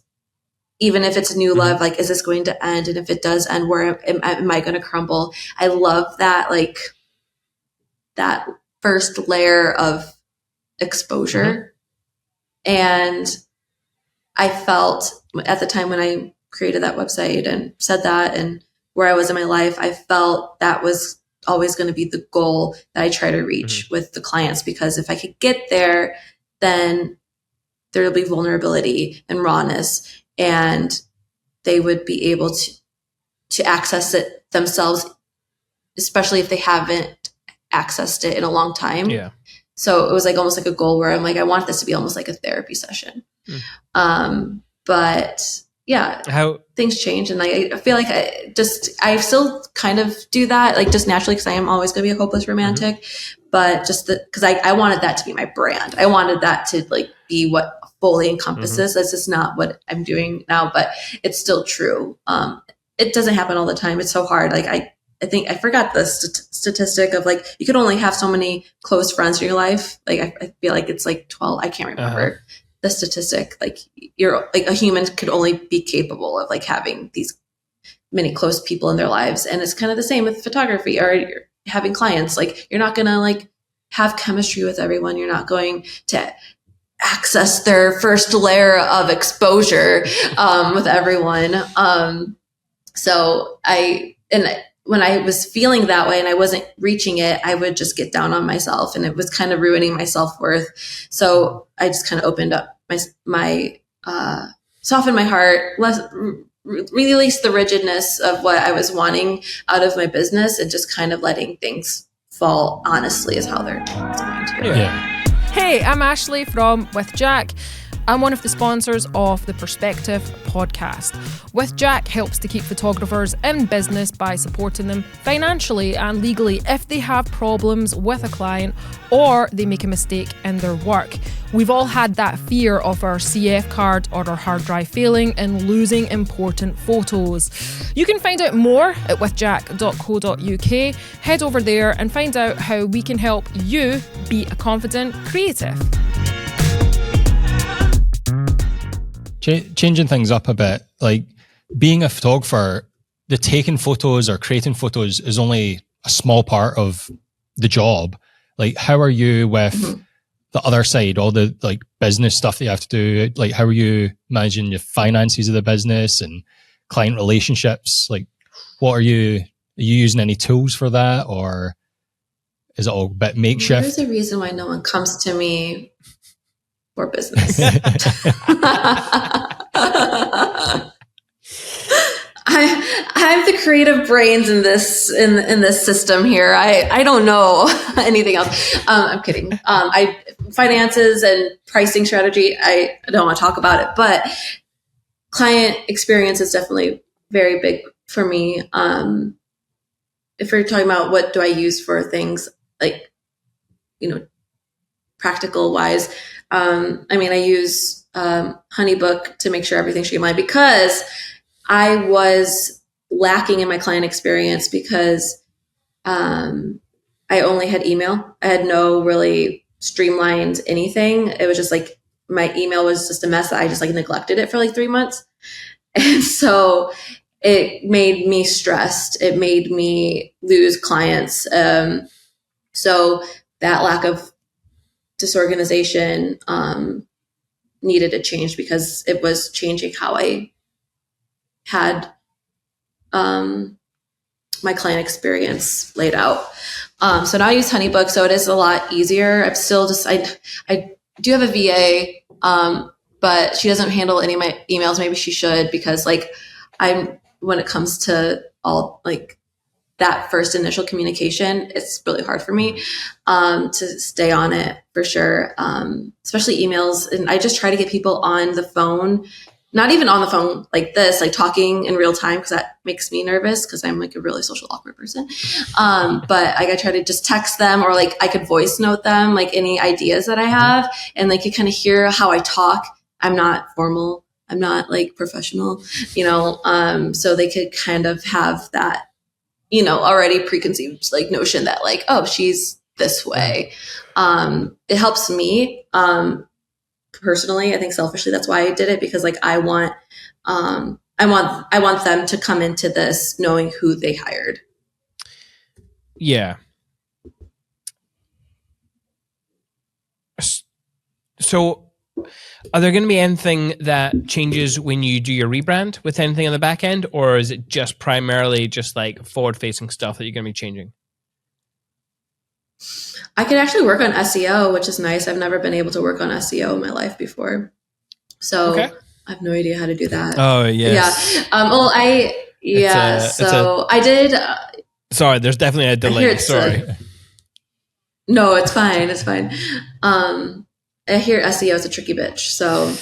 even if it's a new love. Like, is this going to end? And if it does end, where am I going to crumble? I love that, like that first layer of exposure. And I felt at the time when I created that website and said that, and where I was in my life, I felt that was always going to be the goal that I try to reach with the clients, because if I could get there, then there'll be vulnerability and rawness, and they would be able to access it themselves, especially if they haven't accessed it in a long time. Yeah. So it was like almost like a goal where I'm like, I want this to be almost like a therapy session. But yeah, how things change. And I feel like I still kind of do that, like just naturally, because I am always going to be a hopeless romantic, but just because I wanted that to be my brand. I wanted that to like be what fully encompasses. That's just not what I'm doing now, but it's still true. It doesn't happen all the time. It's so hard. Like I think I forgot the statistic of like, you could only have so many close friends in your life. Like I feel like it's like 12. I can't remember the statistic. Like you're like a human could only be capable of like having these many close people in their lives. And it's kind of the same with photography or you're having clients. Like you're not going to like have chemistry with everyone. You're not going to access their first layer of exposure with everyone. When I was feeling that way and I wasn't reaching it, I would just get down on myself and it was kind of ruining my self-worth. So I just kind of opened up my softened my heart, released the rigidness of what I was wanting out of my business and just kind of letting things fall honestly is how they're going to. Yeah. Hey, I'm Ashley from With Jack. and one of the sponsors of the Perspective podcast. With Jack helps to keep photographers in business by supporting them financially and legally if they have problems with a client or they make a mistake in their work. We've all had that fear of our CF card or our hard drive failing and losing important photos. You can find out more at withjack.co.uk. Head over there and find out how we can help you be a confident creative. Changing things up a bit, like being a photographer, the taking photos or creating photos is only a small part of the job. Like, how are you with the other side, all the like business stuff that you have to do? Like, how are you managing the finances of the business and client relationships? Like, are you using any tools for that, or is it all a bit makeshift? There's a reason why no one comes to me for business. I'm the creative brains in this system here. I don't know anything else. I'm kidding. Finances and pricing strategy, I don't want to talk about it, but client experience is definitely very big for me. If we're talking about what do I use for things like, practical wise, I use Honeybook to make sure everything's streamlined, because I was lacking in my client experience because I only had email. I had no really streamlined anything. It was just like my email was just a mess that I just like neglected it for like 3 months. And so it made me stressed. It made me lose clients. So that lack of disorganization needed to change, because it was changing how I had my client experience laid out. So now I use Honeybook, so it is a lot easier. I'm still just, I do have a VA, but she doesn't handle any of my emails. Maybe she should, because when it comes to all like that first initial communication, it's really hard for me to stay on it for sure. Especially emails. And I just try to get people on the phone, not even on the phone like this, like talking in real time, because that makes me nervous, because I'm like a really social awkward person. But I try to just text them, or like I could voice note them, like any ideas that I have. And like you kind of hear how I talk. I'm not formal. I'm not like professional, so they could kind of have that, already preconceived like notion that like, oh, she's this way. It helps me personally. I think selfishly, that's why I did it, because like I want them to come into this knowing who they hired. Yeah. So are there going to be anything that changes when you do your rebrand with anything on the back end, or is it just primarily just like forward-facing stuff that you're going to be changing? I could actually work on SEO, which is nice. I've never been able to work on SEO in my life before. So I have no idea how to do that. Oh, yes. Yeah. I did. Sorry, there's definitely a delay. Sorry. No, it's fine. It's fine. I hear SEO is a tricky bitch, so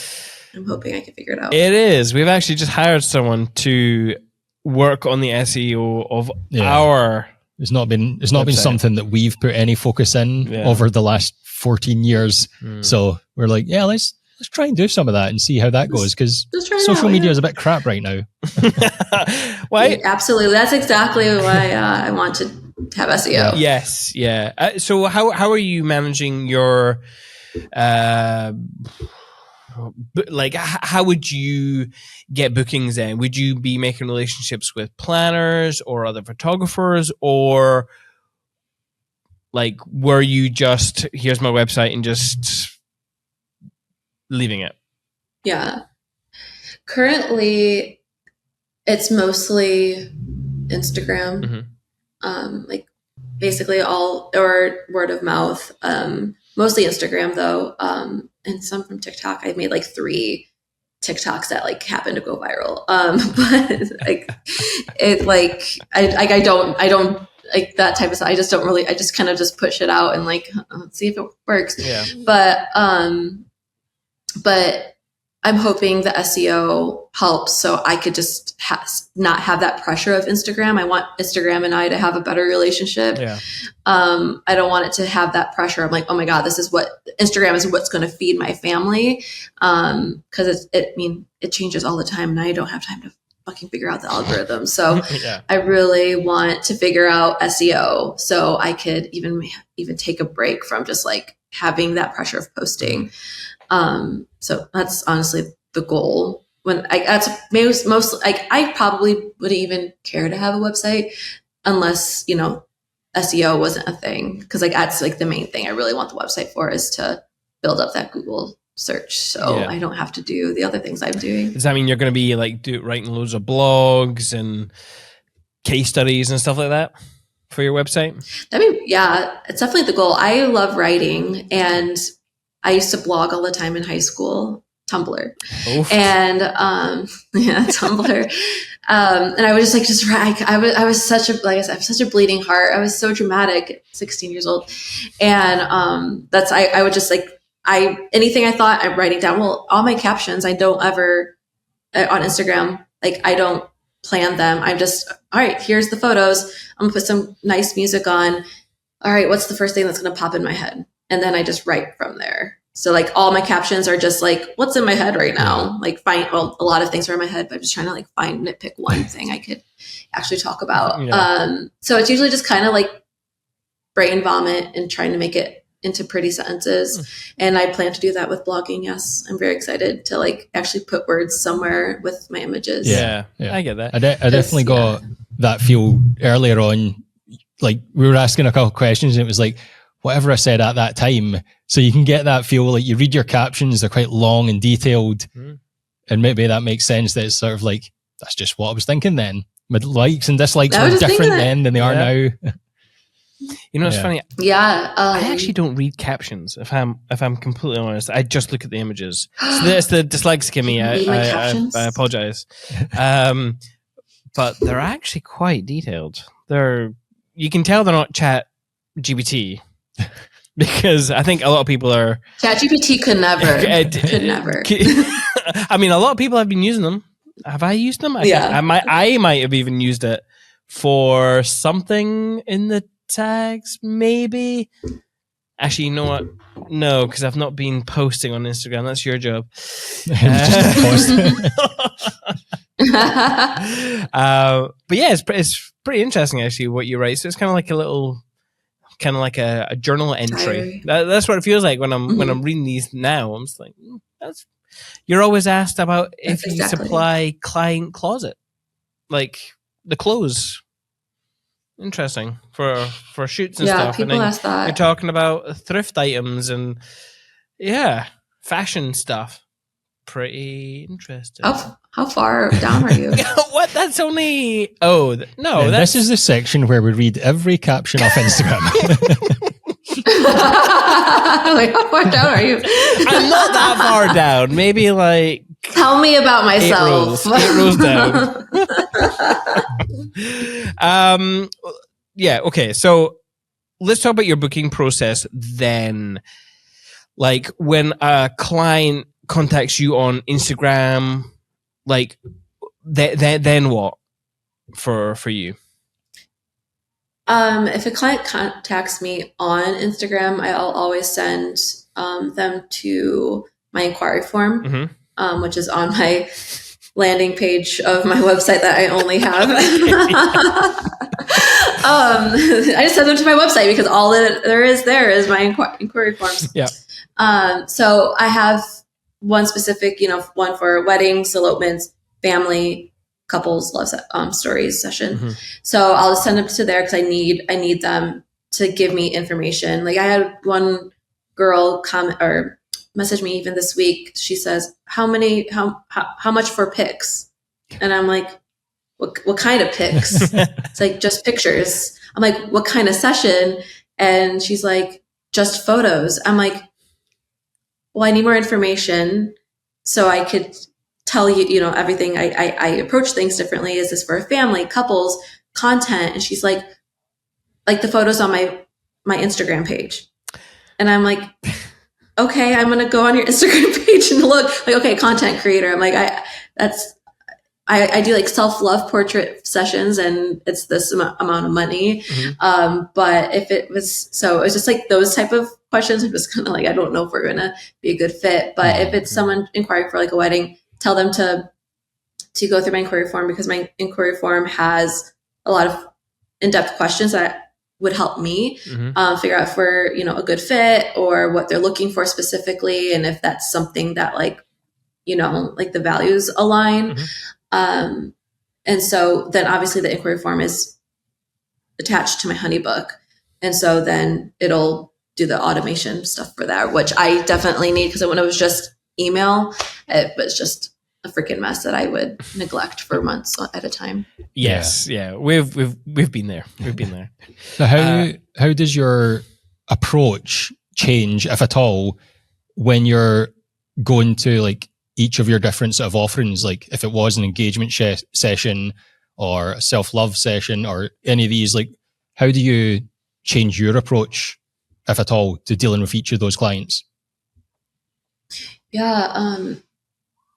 I'm hoping I can figure it out. It is. We've actually just hired someone to work on the SEO of our. It's not been something that we've put any focus in over the last 14 years. So we're like, let's try and do some of that and see how that goes, because social media is a bit crap right now. Why? Yeah, absolutely. That's exactly why I want to have SEO. Yes. Yeah. So how are you managing your like how would you get bookings in? Would you be making relationships with planners or other photographers, or like were you just here's my website and just leaving it? Yeah. Currently it's mostly Instagram. Like basically all or word of mouth. Mostly Instagram though, and some from TikTok. I've made like 3 TikToks that like happen to go viral. But like it like I don't like that type of stuff. I just kind of just push it out and like see if it works. Yeah. But I'm hoping the SEO helps so I could just not have that pressure of Instagram. I want Instagram and I to have a better relationship. Yeah. I don't want it to have that pressure. I'm like, oh my God, Instagram is what's going to feed my family. Cause it changes all the time and I don't have time to fucking figure out the algorithm. So Yeah. I really want to figure out SEO so I could even take a break from just like having that pressure of posting. So that's honestly the goal. I probably wouldn't even care to have a website unless, SEO wasn't a thing. Cause like, that's like the main thing I really want the website for is to build up that Google search. So I don't have to do the other things I'm doing. Does that mean you're going to be like writing loads of blogs and case studies and stuff like that for your website? Yeah, it's definitely the goal. I love writing and I used to blog all the time in high school, Tumblr. Oof. And Tumblr. And I would just write. I was such a, like I said, I have such a bleeding heart. I was so dramatic at 16 years old. And I would just like, anything I thought, I'm writing down. Well, all my captions, I don't ever, on Instagram, like I don't plan them. I'm just, all right, here's the photos. I'm gonna put some nice music on. All right, what's the first thing that's gonna pop in my head? And then I just write from there. So like all my captions are just like, what's in my head right now? Like a lot of things are in my head, but I'm just trying to like nitpick one thing I could actually talk about. Yeah. So it's usually just kind of like brain vomit and trying to make it into pretty sentences. And I plan to do that with blogging. Yes. I'm very excited to like actually put words somewhere with my images. Yeah. I get that. I definitely got that feel earlier on. Like we were asking a couple of questions and it was like, whatever I said at that time. So you can get that feel like you read your captions, they're quite long and detailed. And maybe that makes sense that it's sort of like, that's just what I was thinking then. My likes and dislikes were different then than they are now. You know, it's funny. Yeah. I actually don't read captions. If I'm completely honest, I just look at the images. So that's the dyslexic in me. I apologize. But they're actually quite detailed. You can tell they're not Chat GPT because I think a lot of people are. Chat GPT could never. Could never. I mean, a lot of people have been using them. Have I used them? I might have even used it for something in the tags, maybe. Actually, you know what? No, because I've not been posting on Instagram. That's your job. But yeah, it's pretty interesting actually what you write. So it's kind of like a journal entry. That's what it feels like when I'm reading these now. I'm just like, you're always asked about if you supply client closet, like the clothes. Interesting for shoots and stuff. Yeah, people ask that. You're talking about thrift items and fashion stuff. Pretty interesting. How far down are you? What? That's only. This is the section where we read every caption off Instagram. Like, how far down are you? I'm not that far down. Maybe like. Tell me about myself. 8 rows down. Yeah. Okay. So let's talk about your booking process then. Like when a client contacts you on Instagram, like then what for you? If a client contacts me on Instagram, I'll always send them to my inquiry form, which is on my landing page of my website that I only have. I just send them to my website because all that there is my inquiry forms. Yeah. So I have one specific, one for weddings, elopements, family, couples, love stories session. So I'll just send them to there because I need them to give me information. Like I had one girl comment or message me even this week. She says, how much for pics? And I'm like, what kind of pics? It's like just pictures. I'm like, what kind of session? And she's like, just photos. I'm like, well, I need more information so I could tell you, everything. I approach things differently. Is this for a family, couples, content? And she's like the photos on my Instagram page. And I'm like, okay, I'm going to go on your Instagram page and look. Like, okay, content creator. I'm like, I do like self-love portrait sessions, and it's this amount of money. But if it was just like those type of questions, I'm just kind of like, I don't know if we're going to be a good fit. But if it's someone inquiring for like a wedding, tell them to go through my inquiry form, because my inquiry form has a lot of in-depth questions that would help me figure out if we're, a good fit, or what they're looking for specifically. And if that's something that like the values align. And so then obviously the inquiry form is attached to my Honeybook. And so then it'll do the automation stuff for that, which I definitely need, because when it was just email, it was just a freaking mess that I would neglect for months at a time. Yes. Yeah. We've been there. We've been there. So how does your approach change, if at all, when you're going to like each of your different sort of offerings? Like if it was an engagement session or a self-love session or any of these, like how do you change your approach, if at all, to dealing with each of those clients? Yeah.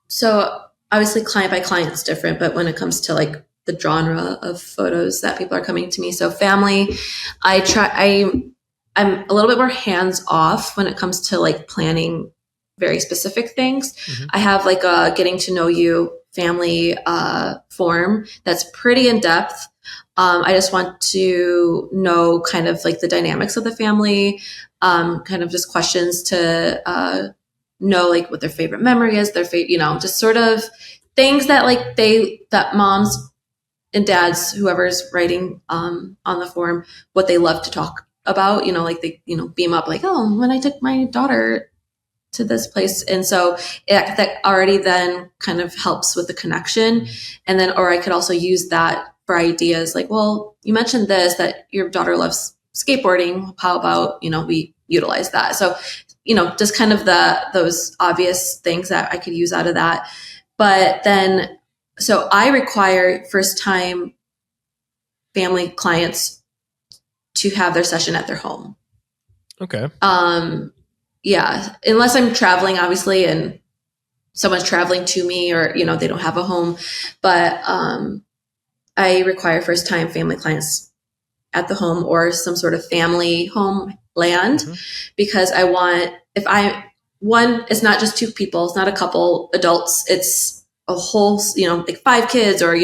So obviously client by client is different, but when it comes to like the genre of photos that people are coming to me, so family, I'm a little bit more hands off when it comes to like planning very specific things. I have like a getting to know you family form that's pretty in depth. I just want to know kind of like the dynamics of the family, kind of just questions to know like what their favorite memory is, their favorite, just sort of things that like that moms and dads, whoever's writing on the form, what they love to talk about, like they, beam up like, oh, when I took my daughter to this place. And so that already then kind of helps with the connection. And then, or I could also use that for ideas like, well, you mentioned this, that your daughter loves skateboarding. How about, we utilize that? So, just kind of those obvious things that I could use out of that. But then, so I require first time family clients to have their session at their home. Okay. Yeah, unless I'm traveling, obviously, and someone's traveling to me, or they don't have a home. But I require first time family clients at the home or some sort of family home land, because I want, it's not just two people, it's not a couple adults, it's a whole, like 5 kids, or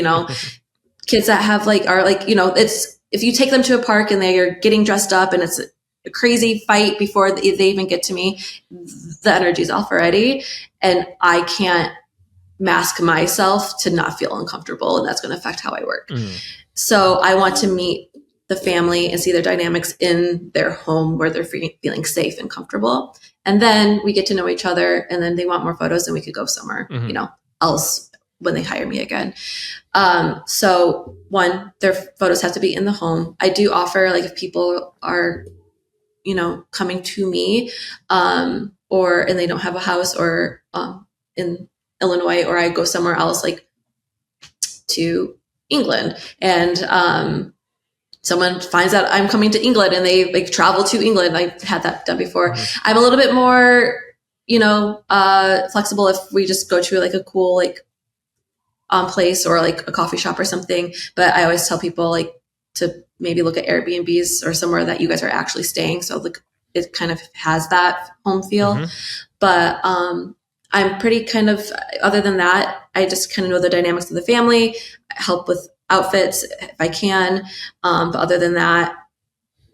kids that have it's, if you take them to a park and they are getting dressed up and it's a crazy fight before they even get to me, the energy's off already, and I can't mask myself to not feel uncomfortable, and that's going to affect how I work. So I want to meet the family and see their dynamics in their home where they're feeling safe and comfortable. And then we get to know each other, and then they want more photos, and we could go somewhere, else when they hire me again. So one, their photos have to be in the home. I do offer, like, if people are, coming to me, and they don't have a house, or in Illinois, or I go somewhere else, like to England, and someone finds out I'm coming to England and they like travel to England. I've had that done before. I'm a little bit more, flexible if we just go to like a cool, like place, or like a coffee shop or something. But I always tell people like to maybe look at Airbnbs or somewhere that you guys are actually staying. So like it kind of has that home feel. But I'm pretty kind of, other than that, I just kind of know the dynamics of the family, help with outfits if I can. But other than that,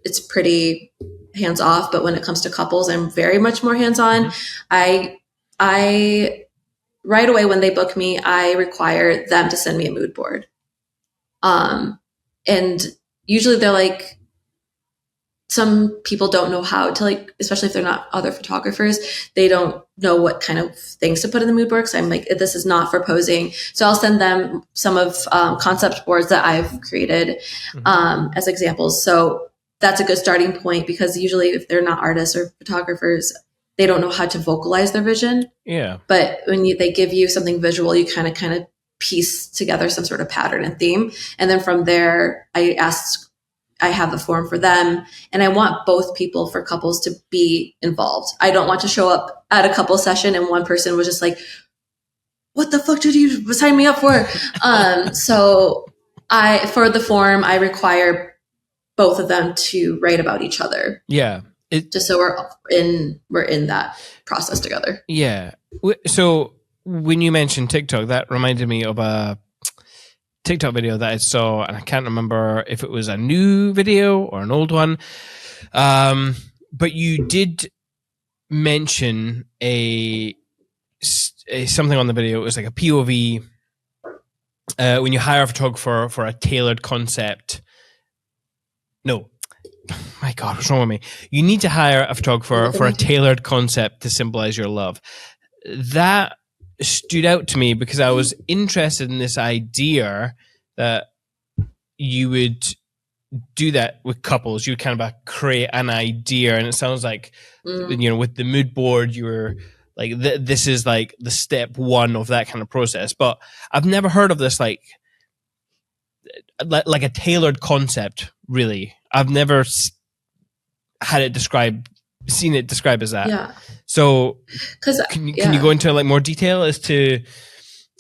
it's pretty hands off. But when it comes to couples, I'm very much more hands on. I right away when they book me, I require them to send me a mood board. And usually they're like, some people don't know how to, like, especially if they're not other photographers, they don't know what kind of things to put in the mood board. So I'm like, this is not for posing. So I'll send them some of concept boards that I've created as examples. So that's a good starting point, because usually if they're not artists or photographers, they don't know how to vocalize their vision. Yeah. But when they give you something visual, you kind of piece together some sort of pattern and theme. And then from there, I ask I have the form for them, and I want both people for couples to be involved. I don't want to show up at a couple session and one person was just like, what the fuck did you sign me up for? So for the form, I require both of them to write about each other. Yeah. Just so we're in that process together. Yeah. So when you mentioned TikTok, that reminded me of a TikTok video that I saw, and I can't remember if it was a new video or an old one. But you did mention a something on the video. It was like a POV when you hire a photographer for a tailored concept. No. My God, what's wrong with me? You need to hire a photographer for a tailored concept to symbolize your love. That stood out to me because I was interested in this idea that you would do that with couples. You would kind of create an idea, and it sounds like, with the mood board, you were like, this is like the step one of that kind of process. But I've never heard of this like a tailored concept, really. I've never seen it described as that. Yeah. So can you go into like more detail as to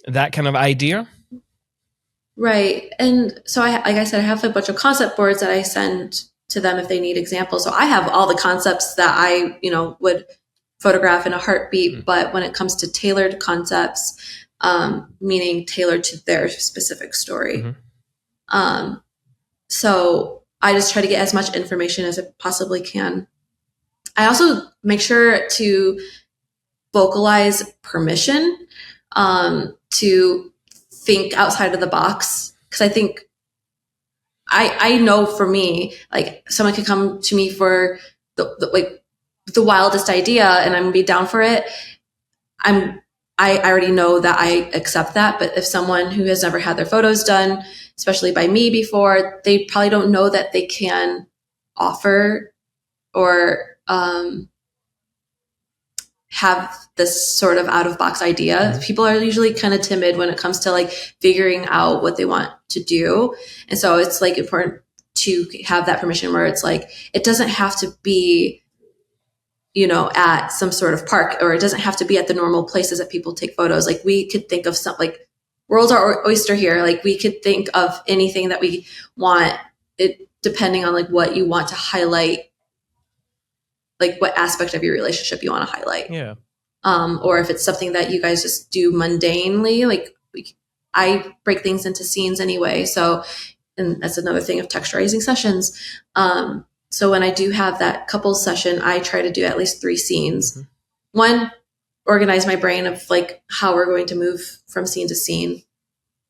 that kind of idea? Right. And so like I said, I have a bunch of concept boards that I send to them if they need examples. So I have all the concepts that I, would photograph in a heartbeat. But when it comes to tailored concepts, meaning tailored to their specific story. So I just try to get as much information as I possibly can. I also make sure to vocalize permission to think outside of the box. Because I think I know for me, like someone could come to me for the wildest idea and I'm gonna be down for it. I already know that I accept that. But if someone who has never had their photos done, especially by me before, they probably don't know that they can offer or have this sort of out of box idea. People are usually kind of timid when it comes to like figuring out what they want to do. And so it's like important to have that permission where it's like, it doesn't have to be, at some sort of park, or it doesn't have to be at the normal places that people take photos. Like we could think of something like world's our oyster here. Like we could think of anything that we want, it depending on like what you want to highlight, like what aspect of your relationship you want to highlight. Yeah. Or if it's something that you guys just do mundanely, like I break things into scenes anyway. So, and that's another thing of texturizing sessions. So when I do have that couples session, I try to do at least 3 scenes. One, organize my brain of like how we're going to move from scene to scene.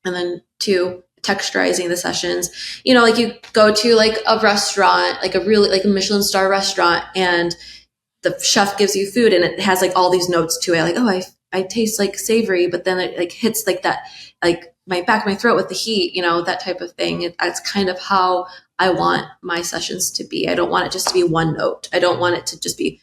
And then 2, texturizing the sessions. Like you go to like a restaurant, like a really like a Michelin star restaurant, and the chef gives you food and it has like all these notes to it. Like, oh, I taste like savory, but then it like hits like that, like my back of my throat with the heat, that type of thing. That's kind of how I want my sessions to be. I don't want it just to be one note. I don't want it to just be,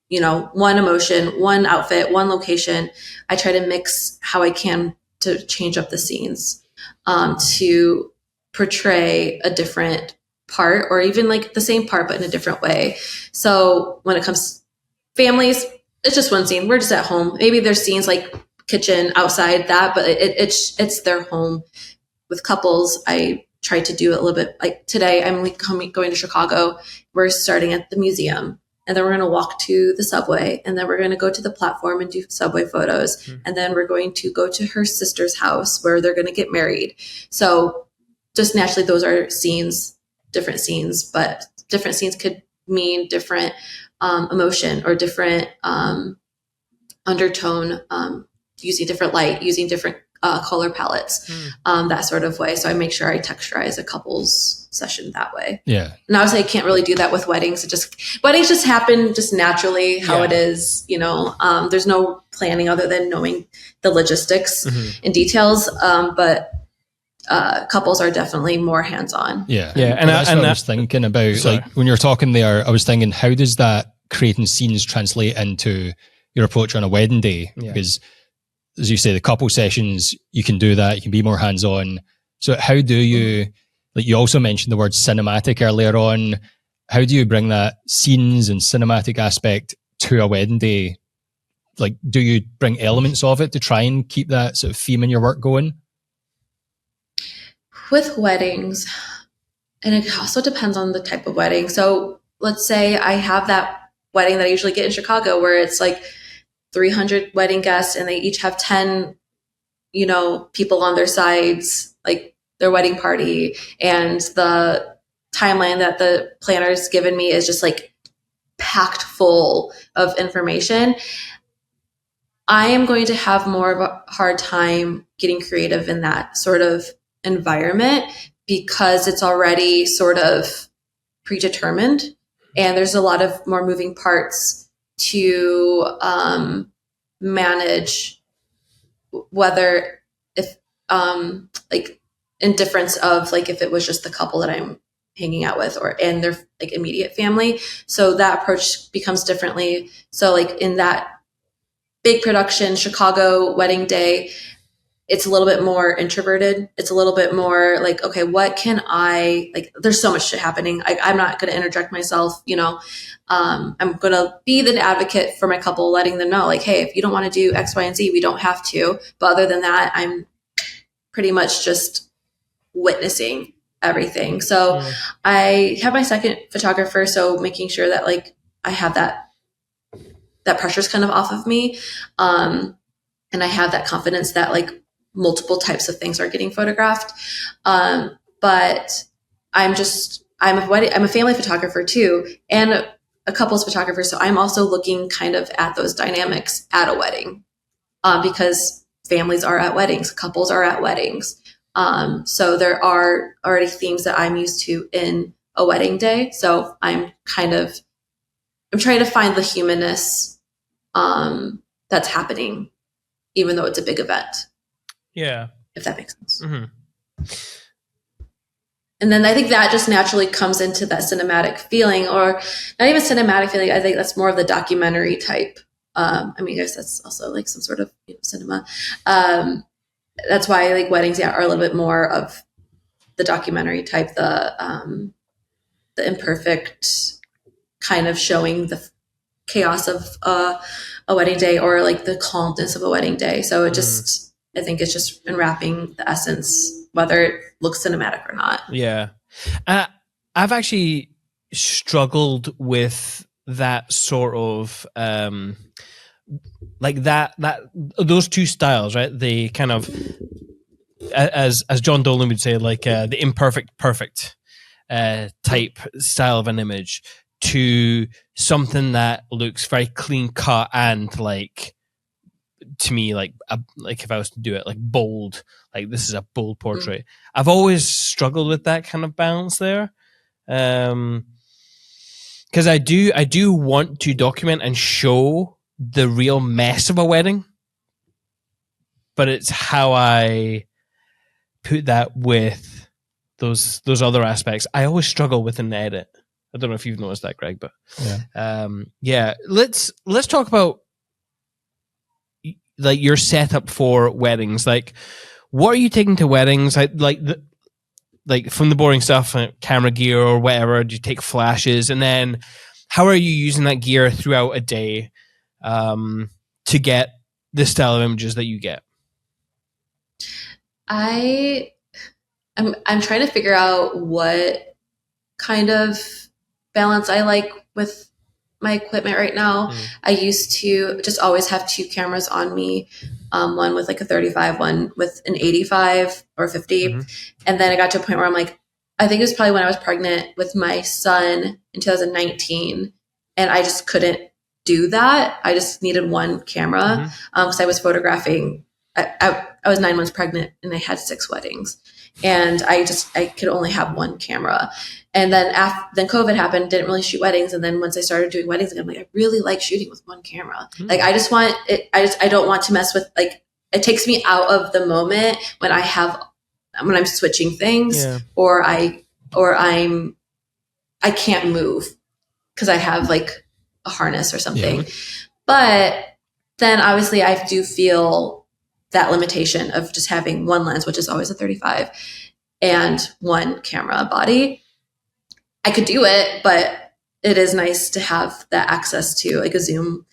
one emotion, one outfit, one location. I try to mix how I can to change up the scenes, to portray a different part, or even like the same part, but in a different way. So when it comes to families, it's just one scene. We're just at home. Maybe there's scenes like kitchen, outside that, but it's their home. With couples, I try to do it a little bit like today. I'm like going to Chicago. We're starting at the museum, and then we're going to walk to the subway, and then we're going to go to the platform and do subway photos. And then we're going to go to her sister's house where they're going to get married. So just naturally, those are scenes, different scenes, but different scenes could mean different emotion or different undertone, using different light, using different color palettes, that sort of way. So I make sure I texturize a couple's session that way. Yeah. And obviously I can't really do that with weddings. Weddings just happen just naturally how it is, there's no planning other than knowing the logistics and details. But couples are definitely more hands-on. Yeah. Yeah. And that's what I was thinking about. Sorry. Like when you're talking there, I was thinking, how does that creating scenes translate into your approach on a wedding day? Yeah. Because as you say, the couple sessions, you can do that. You can be more hands-on. So how do you like you also mentioned the word cinematic earlier on. How do you bring that scenes and cinematic aspect to a wedding day? Like, do you bring elements of it to try and keep that sort of theme in your work going? With weddings, and it also depends on the type of wedding. So let's say I have that wedding that I usually get in Chicago where it's like 300 wedding guests and they each have 10, people on their sides, like their wedding party. And the timeline that the planner's given me is just like packed full of information. I am going to have more of a hard time getting creative in that sort of environment because it's already sort of predetermined and there's a lot of more moving parts to manage, whether if like indifference of like if it was just the couple that I'm hanging out with and their like immediate family. So that approach becomes differently. So like in that big production, Chicago wedding day, it's a little bit more introverted. It's a little bit more like, okay, what can I, like, there's so much shit happening. I'm not going to interject myself, I'm going to be the advocate for my couple, letting them know like, hey, if you don't want to do X, Y, and Z, we don't have to. But other than that, I'm pretty much just witnessing everything. So I have my second photographer. So making sure that like I have that pressure's kind of off of me. And I have that confidence that like multiple types of things are getting photographed. But I'm a family photographer too, and a couples photographer. So I'm also looking kind of at those dynamics at a wedding, because families are at weddings, couples are at weddings. So there are already themes that I'm used to in a wedding day. So I'm trying to find the humanness that's happening, even though it's a big event. Yeah. If that makes sense. Mm-hmm. And then I think that just naturally comes into that cinematic feeling, or not even cinematic feeling. I think that's more of the documentary type. I guess that's also like some sort of cinema. That's why like weddings are a little bit more of the documentary type, the imperfect kind of showing the chaos of a wedding day, or like the calmness of a wedding day. So it just, I think it's just enwrapping the essence, whether it looks cinematic or not. Yeah. I've actually struggled with that sort of, like that those two styles, right? The kind of, as John Dolan would say, like the imperfect, perfect type style of an image, to something that looks very clean cut and like, to me, like if I was to do it, like bold, like this is a bold portrait. I've always struggled with that kind of balance there, because I do want to document and show the real mess of a wedding, but it's how I put that with those other aspects. I always struggle with an edit. I don't know if you've noticed that, Greg, but yeah. Let's talk about like your setup for weddings. Like, what are you taking to weddings? Like from the boring stuff, camera gear or whatever. Do you take flashes, and then how are you using that gear throughout a day to get the style of images that you get? I'm trying to figure out what kind of balance I like with my equipment right now. I used to just always have two cameras on me, one with like a 35, one with an 85 or 50. And then I got to a point where I'm like, I think it was probably when I was pregnant with my son in 2019, and I just couldn't do that. I just needed one camera because I was photographing. I was 9 months pregnant and I had 6 weddings, and I could only have one camera. And then then COVID happened, didn't really shoot weddings. And then once I started doing weddings, I'm like, I really like shooting with one camera. Like, I just want it. I don't want to mess with, like, it takes me out of the moment when I'm switching things, or I can't move because I have like a harness or something. But then obviously I do feel that limitation of just having one lens, which is always a 35. and one camera body. I could do it, but it is nice to have that access to like a Zoom.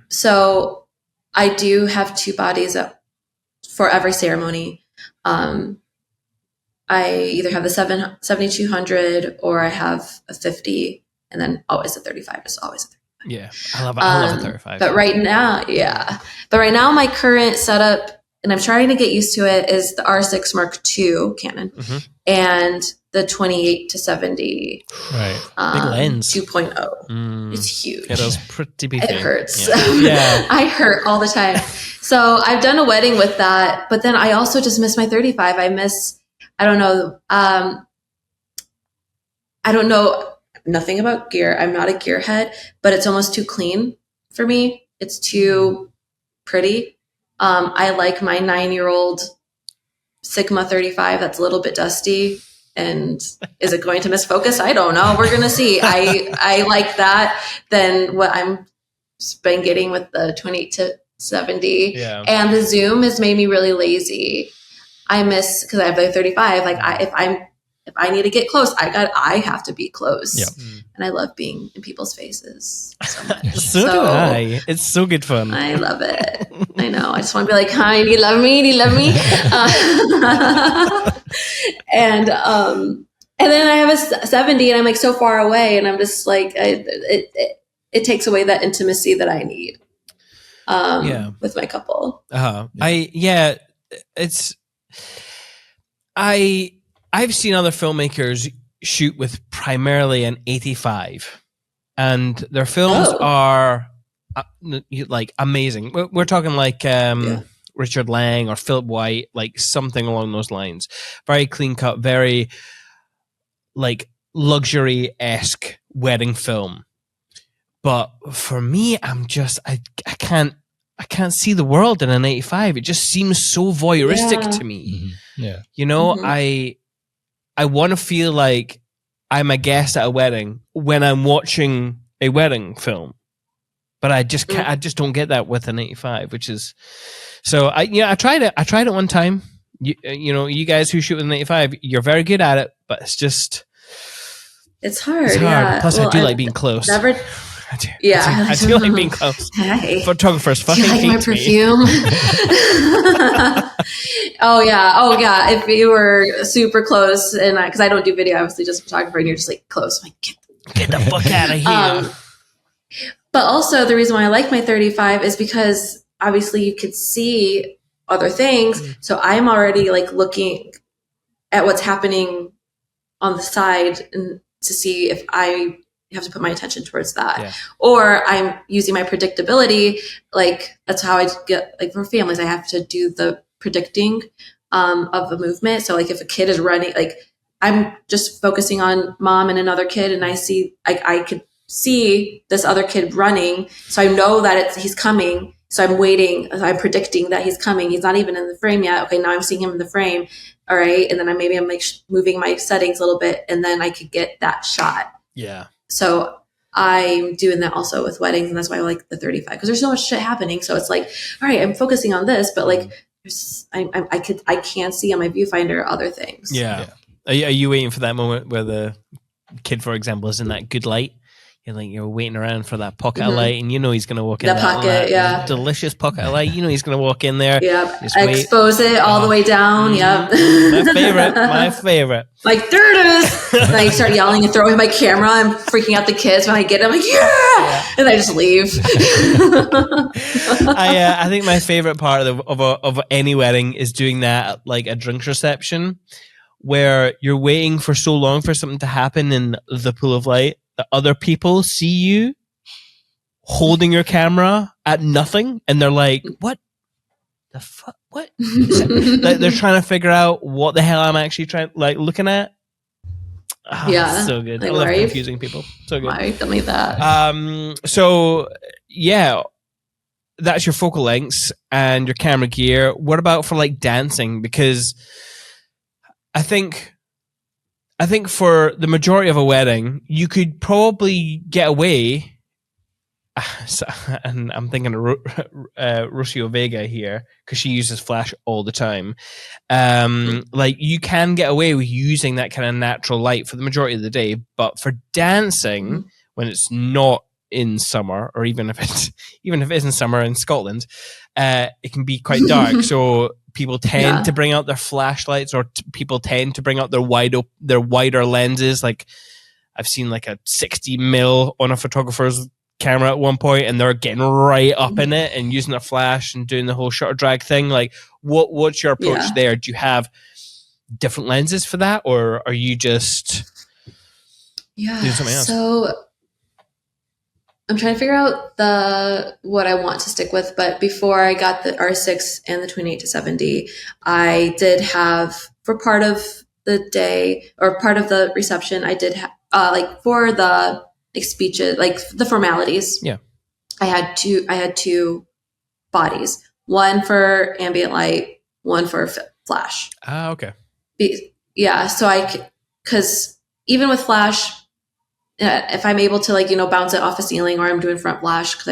So I do have two bodies for every ceremony. I either have the 7200 or I have a 50, and then always a 35. It's always a 35. Yeah, I love a 35. But right now, my current setup, and I'm trying to get used to it, is the R6 Mark II Canon and the 28-70 big lens 2.0. It's huge. It is pretty big. It hurts. Yeah. I hurt all the time. So I've done a wedding with that, but then I also just miss my 35. I don't know nothing about gear. I'm not a gearhead, but it's almost too clean for me. It's too pretty. I like my 9-year-old Sigma 35 that's a little bit dusty. And is it going to miss focus? I don't know. We're going to see. I like that than what I'm been getting with the 28-70. Yeah. And the Zoom has made me really lazy. I miss, because I have the 35. Like if I need to get close, I have to be close. Yep. And I love being in people's faces so much. So do I. It's so good fun. I love it. I know. I just want to be like, hi, do you love me? Do you love me? And then I have a 70 and I'm like so far away and I'm just like, it takes away that intimacy that I need with my couple. I've seen other filmmakers shoot with primarily an 85, and their films are like amazing. We're talking like Richard Lang or Philip White, like something along those lines. Very clean cut, very like luxury-esque wedding film. But for me, I can't see the world in an 85. It just seems so voyeuristic to me. Mm-hmm. Yeah. You know, I want to feel like I'm a guest at a wedding when I'm watching a wedding film. But I just can't, I just don't get that with an 85, which is so I tried it one time. You know, you guys who shoot with an 85, you're very good at it, but it's hard. Yeah. Plus, I do like being close. I do. Yeah, I do like being close. Hey. Photographers fucking hate me. Do you like my perfume? Oh yeah. If you were super close, and because I don't do video, obviously just photographer, and you're just like close, I'm like get the fuck out of here. But also the reason why I like my 35 is because obviously you could see other things. So I'm already like looking at what's happening on the side and to see if I have to put my attention towards that. Yeah. Or I'm using my predictability. Like that's how I get, like for families, I have to do the predicting of a movement. So like if a kid is running, like I'm just focusing on mom and another kid, and I see, I could see this other kid running. So I know that he's coming. So I'm waiting. I'm predicting that he's coming. He's not even in the frame yet. Okay, now I'm seeing him in the frame. All right. And then I'm like moving my settings a little bit, and then I could get that shot. Yeah. So I'm doing that also with weddings, and that's why I like the 35, because there's so much shit happening. So it's like, all right, I'm focusing on this, but like I can't see on my viewfinder other things. Yeah. Are you waiting for that moment where the kid, for example, is in that good light? You're waiting around for that pocket of light, and you know he's going to walk in that delicious pocket of light. You know he's going to walk in there. Yeah, expose it all the way down. Yeah, my favorite. Like there it is. And I start yelling and throwing my camera. I'm freaking out the kids when I get it. I'm like, yeah, and I just leave. I think my favorite part of any wedding is doing that, like a drinks reception, where you're waiting for so long for something to happen in the pool of light that other people see you holding your camera at nothing, and they're like, what the fuck? What? They're trying to figure out what the hell I'm actually looking at. Oh, yeah, so good. Like, I love confusing people. So good. Why tell me that? So yeah, that's your focal lengths and your camera gear. What about for like dancing? Because I think for the majority of a wedding, you could probably get away So, and I'm thinking of Rocio Vega here because she uses flash all the time. Like you can get away with using that kind of natural light for the majority of the day, but for dancing, when it's not in summer, or even if it is in summer in Scotland, it can be quite dark. So people tend to bring out their flashlights, or people tend to bring out their wider lenses. Like I've seen like a 60 mil on a photographer's camera at one point, and they're getting right up in it and using a flash and doing the whole shutter drag thing. Like what's your approach there? Do you have different lenses for that, or are you just doing something else? So I'm trying to figure out what I want to stick with, but before I got the R6 and the 28-70, I did have, for part of the day or part of the reception, I did have like for the speeches, like the formalities. Yeah, I had two bodies, one for ambient light, one for flash. Okay. Yeah, so because even with flash, if I'm able to bounce it off a ceiling, or I'm doing front flash, because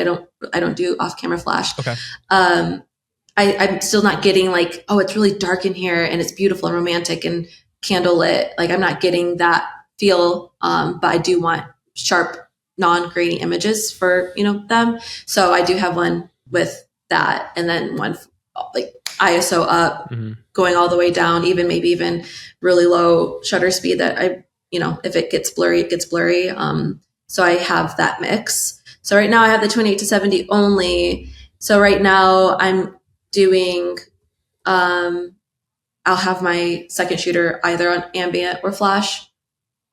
I don't do off camera flash. Okay. I'm still not getting like, oh, it's really dark in here and it's beautiful and romantic and candle lit. Like I'm not getting that feel. But I do want sharp, non-grainy images for them. So I do have one with that, and then one like ISO up, going all the way down, maybe even really low shutter speed that if it gets blurry, it gets blurry. So I have that mix. So right now I have the 28-70 only. So right now I'm doing, I'll have my second shooter either on ambient or flash,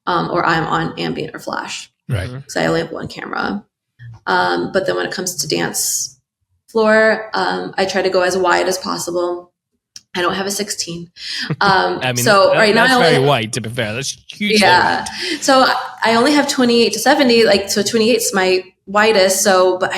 or I'm on ambient or flash. Right. Because I only have one camera. But then when it comes to dance floor, I try to go as wide as possible. I don't have a 16. I mean, so right now that's very wide, to be fair. That's huge. Yeah. So I only have 28-70. Like, so 28 is my widest. So, but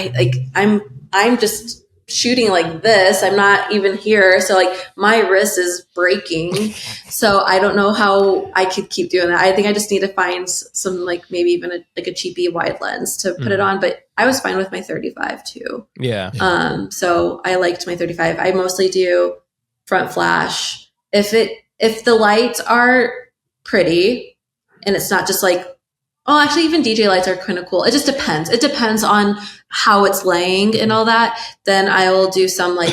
I'm just shooting like this. I'm not even here. So like my wrist is breaking. So I don't know how I could keep doing that. I think I just need to find some, like maybe even a cheapy wide lens to put it on. But I was fine with my 35 too. Yeah. So I liked my 35. I mostly do front flash. If the lights are pretty and it's not just like, oh, actually even DJ lights are kind of cool. It just depends. It depends on how it's laying and all that. Then I will do some like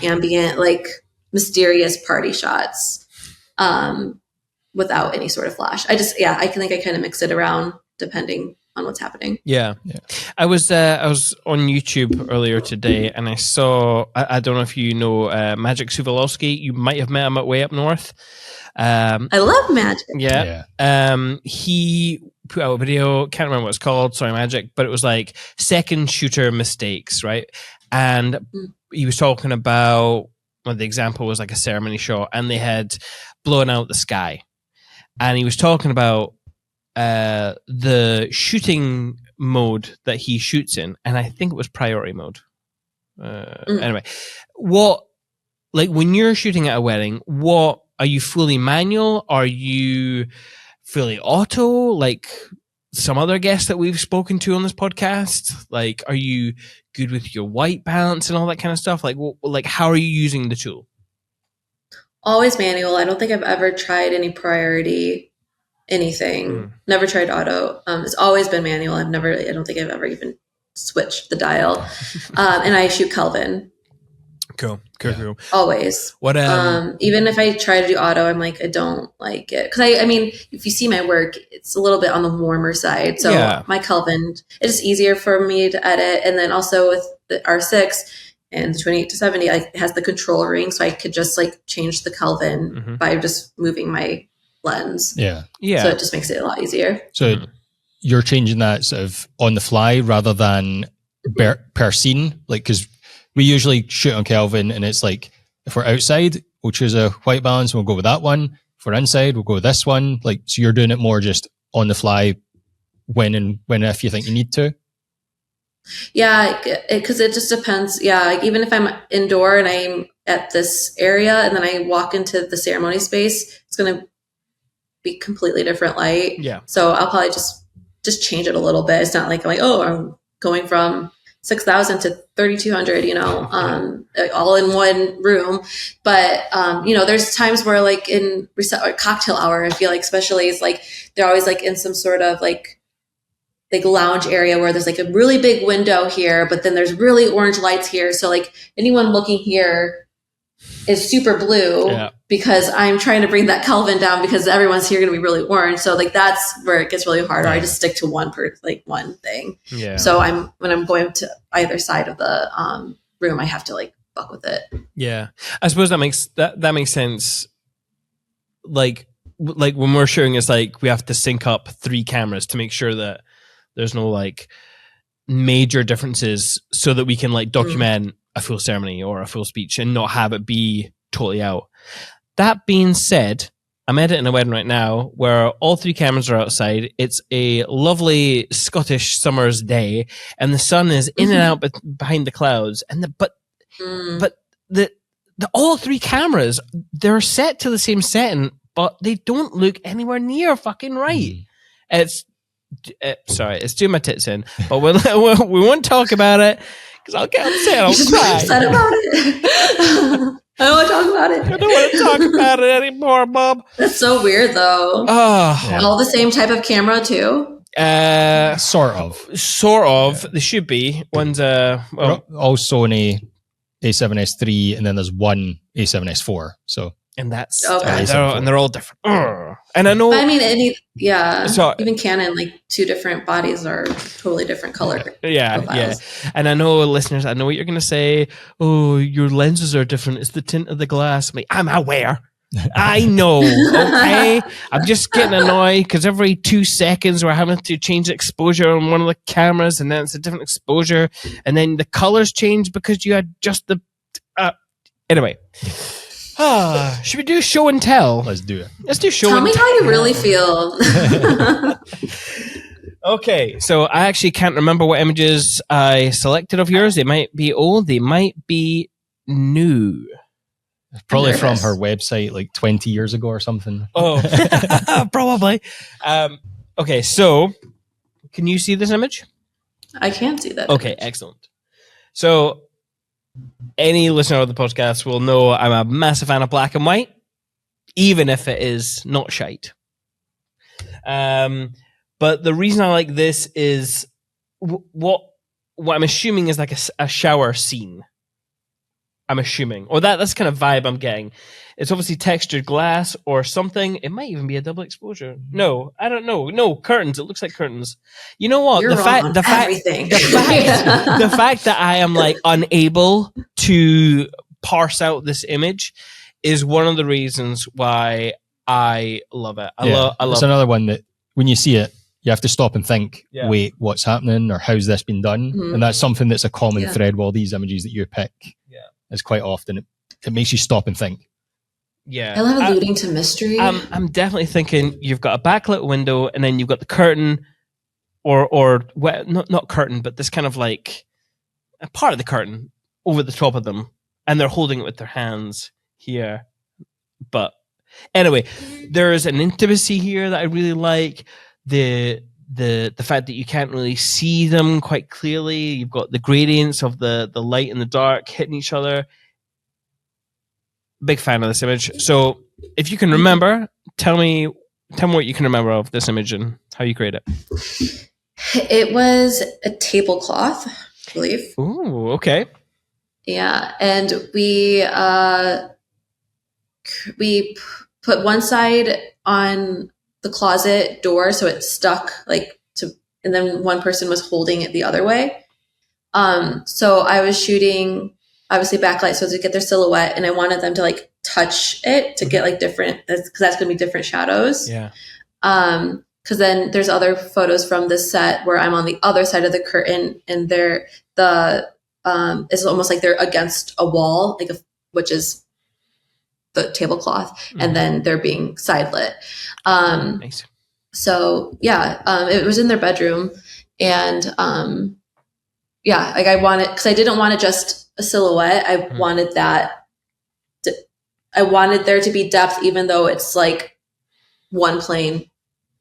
ambient, like mysterious party shots, without any sort of flash. I kind of mix it around depending on what's happening. Yeah. I was on YouTube earlier today, and I saw, I don't know if you know Magic Suvalowski. You might have met him at Way Up North. I love Magic. Yeah. He put out a video, can't remember what it's called, sorry Magic, but it was like second shooter mistakes, right? And he was talking about, well, the example was like a ceremony shot, and they had blown out the sky. And he was talking about the shooting mode that he shoots in, and I think it was priority mode. Anyway, when you're shooting at a wedding, what are you, fully manual? Are you fully auto, like some other guests that we've spoken to on this podcast? Like, are you good with your white balance and all that kind of stuff? Like how are you using the tool? Always manual. I don't think I've ever tried any priority anything. Never tried auto. It's always been manual. I don't think I've ever even switched the dial. And I shoot Kelvin. Cool. Always. What? Even if I try to do auto, I'm like, I don't like it. Cause I mean, if you see my work, it's a little bit on the warmer side. So my Kelvin, it's easier for me to edit. And then also with the R6 and the 28-70, it has the control ring. So I could just like change the Kelvin by just moving my lens. Yeah. So it just makes it a lot easier. So you're changing that sort of on the fly rather than per scene, like, because we usually shoot on Kelvin, and it's like, if we're outside, we'll choose a white balance and we'll go with that one. If we're inside, we'll go with this one. Like, so you're doing it more just on the fly when if you think you need to. Yeah, because it just depends. Yeah, like even if I'm indoor and I'm at this area and then I walk into the ceremony space, it's going to be completely different light. Yeah. So I'll probably just change it a little bit. It's not like I'm like, oh, I'm going from 6,000 to 3,200, all in one room. But, there's times where like in cocktail hour, I feel like especially it's like, they're always like in some sort of like lounge area where there's like a really big window here, but then there's really orange lights here. So like anyone looking here is super blue because I'm trying to bring that Kelvin down because everyone's here going to be really orange. So like that's where it gets really hard. Or I just stick to one thing. Yeah. So when I'm going to either side of the room, I have to like fuck with it. Yeah, I suppose that makes sense. Like when we're shooting, it's like we have to sync up 3 cameras to make sure that there's no like major differences, so that we can like document a full ceremony or a full speech and not have it be totally out. That being said, I'm editing a wedding right now where all 3 cameras are outside. It's a lovely Scottish summer's day, and the sun is in and out behind the clouds. And but the all 3 cameras, they're set to the same setting, but they don't look anywhere near fucking right. It's doing my tits in, but we won't talk about it because I'll get upset. I'll cry. Upset about it. I don't want to talk about it. I don't want to talk about it anymore, Bob. That's so weird, though. All the same type of camera, too? Sort of. They should be. One's all Sony A7S3, and then there's one A7S4. So, and that's okay. They're all different. And I know. I mean, even Canon, like 2 different bodies are totally different color. Yeah. And I know, listeners, I know what you're going to say. Oh, your lenses are different. It's the tint of the glass. I'm aware. I know. Okay. I'm just getting annoyed because every 2 seconds we're having to change the exposure on one of the cameras, and then it's a different exposure, and then the colors change because you adjust the. Anyway. Should we do show and tell? Let's do it. Let's do show Tell and tell. Tell me how you really feel. Okay, so I actually can't remember what images I selected of yours. They might be old. They might be new. Probably from her website like 20 years ago or something. Oh, probably. Okay, so can you see this image? I can see that. Okay, excellent. So any listener of the podcast will know I'm a massive fan of black and white, even if it is not shite. But the reason I like this is what I'm assuming is like a shower scene. I'm assuming, or that's kind of vibe I'm getting. It's obviously textured glass or something. It might even be a double exposure. No, I don't know. No, curtains. It looks like curtains. You know what? You're the fact that I am like unable to parse out this image is one of the reasons why I love it. I love. It's another one that when you see it, you have to stop and think, wait, what's happening, or how's this been done? And that's something that's a common thread with all these images that you pick. Is quite often it makes you stop and think. Yeah, I love alluding to mystery. I'm definitely thinking you've got a backlit window, and then you've got the curtain, or not curtain, but this kind of like a part of the curtain over the top of them, and they're holding it with their hands here. But anyway, there's an intimacy here that I really like. The fact that you can't really see them quite clearly. You've got the gradients of the light and the dark hitting each other. Big fan of this image. So if you can remember, tell me what you can remember of this image and how you create it. It was a tablecloth, I believe. Ooh, okay. Yeah, and we put one side on the closet door so it stuck and then one person was holding it the other way. So I was shooting obviously backlight so to get their silhouette, and I wanted them to like touch it to get like different, because that's going to be different shadows. Yeah. Because then there's other photos from this set where I'm on the other side of the curtain, and it's almost like they're against a wall, which is the tablecloth, and then they're being side lit. Nice. So it was in their bedroom, and I wanted, because I didn't want it just a silhouette. I wanted I wanted there to be depth, even though it's like one plane,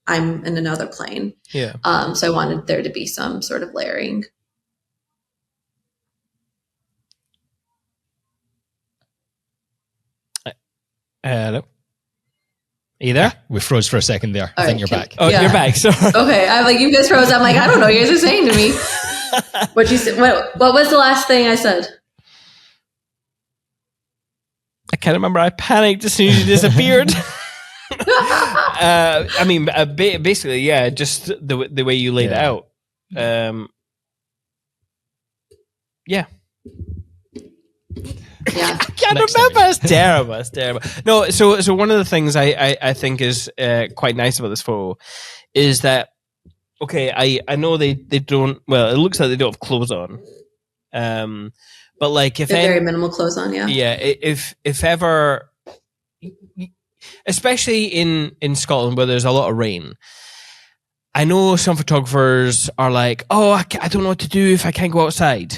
I'm in another plane. Yeah. So I wanted there to be some sort of layering. Hello. Are you there? We froze for a second there. I think you're back. Oh, you're back. Sorry. Okay, I'm like, you guys froze. I'm like, I don't know what you guys are saying to me. What you said? What was the last thing I said? I can't remember. I panicked as soon as you disappeared. Basically, yeah, just the way you laid it out. Yeah. Yeah. I can't remember. It's terrible. It's terrible. No, so one of the things I think is quite nice about this photo is that, okay, I know they don't, well, it looks like they don't have clothes on. But like if very minimal clothes on, yeah. Yeah, if ever, especially in Scotland where there's a lot of rain, I know some photographers are like, oh, I don't know what to do if I can't go outside.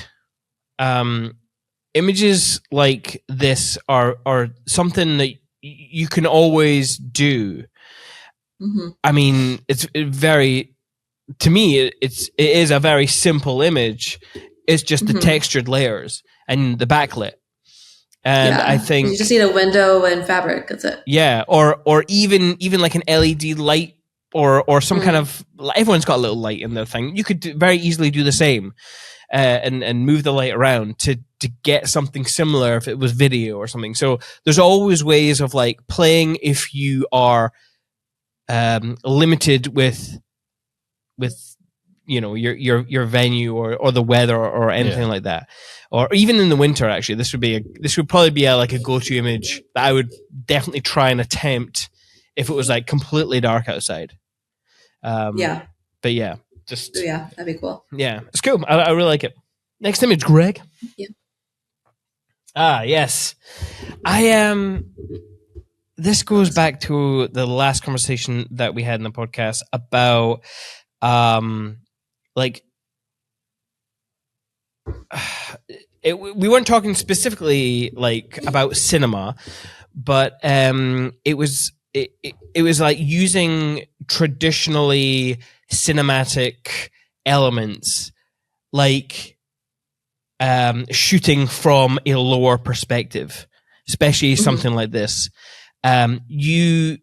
Images like this are something that you can always do. Mm-hmm. I mean, it's very, to me, it is a very simple image. It's just the textured layers and the backlit. And I think you just need a window and fabric. That's it. Yeah, or even like an LED light or some kind of, everyone's got a little light in their thing. You could very easily do the same and move the light around to get something similar if it was video or something. So there's always ways of like playing if you are limited with you know your venue or the weather or anything like that, or even in the winter. Actually, this would probably be like a go-to image that I would definitely try and attempt if it was like completely dark outside. But yeah, that'd be cool. Yeah, it's cool. I really like it. Next image, Greg. Yeah. Yes, I am. This goes back to the last conversation that we had in the podcast about we weren't talking specifically like about cinema, but it was like using traditionally cinematic elements, like shooting from a lower perspective, especially something like this. You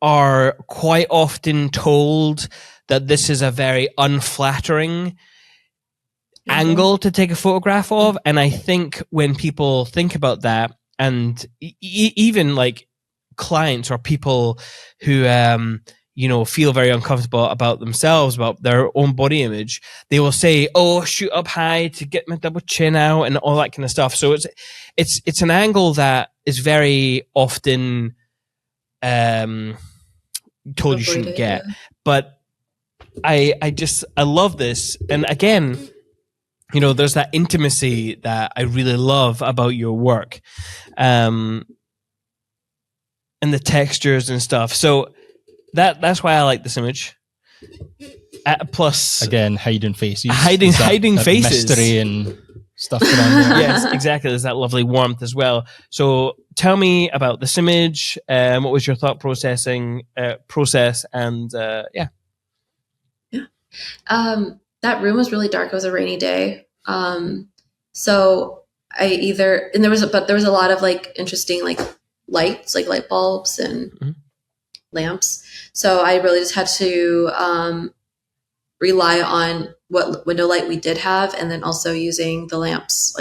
are quite often told that this is a very unflattering angle to take a photograph of. And I think when people think about that, and even like clients or people who, feel very uncomfortable about themselves, about their own body image, they will say, oh, shoot up high to get my double chin out and all that kind of stuff. So it's an angle that is very often told you shouldn't get. But I love this. And again, there's that intimacy that I really love about your work, and the textures and stuff. So that's why I like this image. Plus, again, hiding faces, hiding faces, mystery and stuff going on there. Yes, exactly. There's that lovely warmth as well. So tell me about this image. What was your thought process? And that room was really dark. It was a rainy day. So there was a lot of like interesting like lights, like light bulbs and lamps. So I really just had to rely on what window light we did have, and then also using the lamps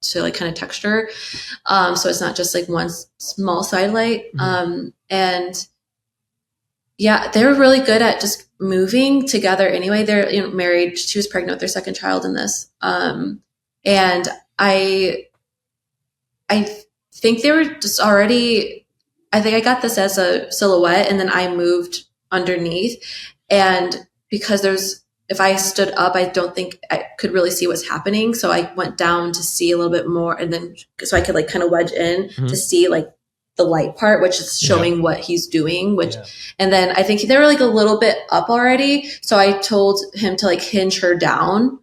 to like kind of texture. So it's not just like one small side light. And yeah, they were really good at just moving together anyway. They're married. She was pregnant with their second child in this. And I think they were just already, I think I got this as a silhouette and then I moved underneath. And because if I stood up, I don't think I could really see what's happening. So I went down to see a little bit more, and then so I could like kind of wedge in to see like the light part, which is showing what he's doing, and then I think they were like a little bit up already. So I told him to like hinge her down,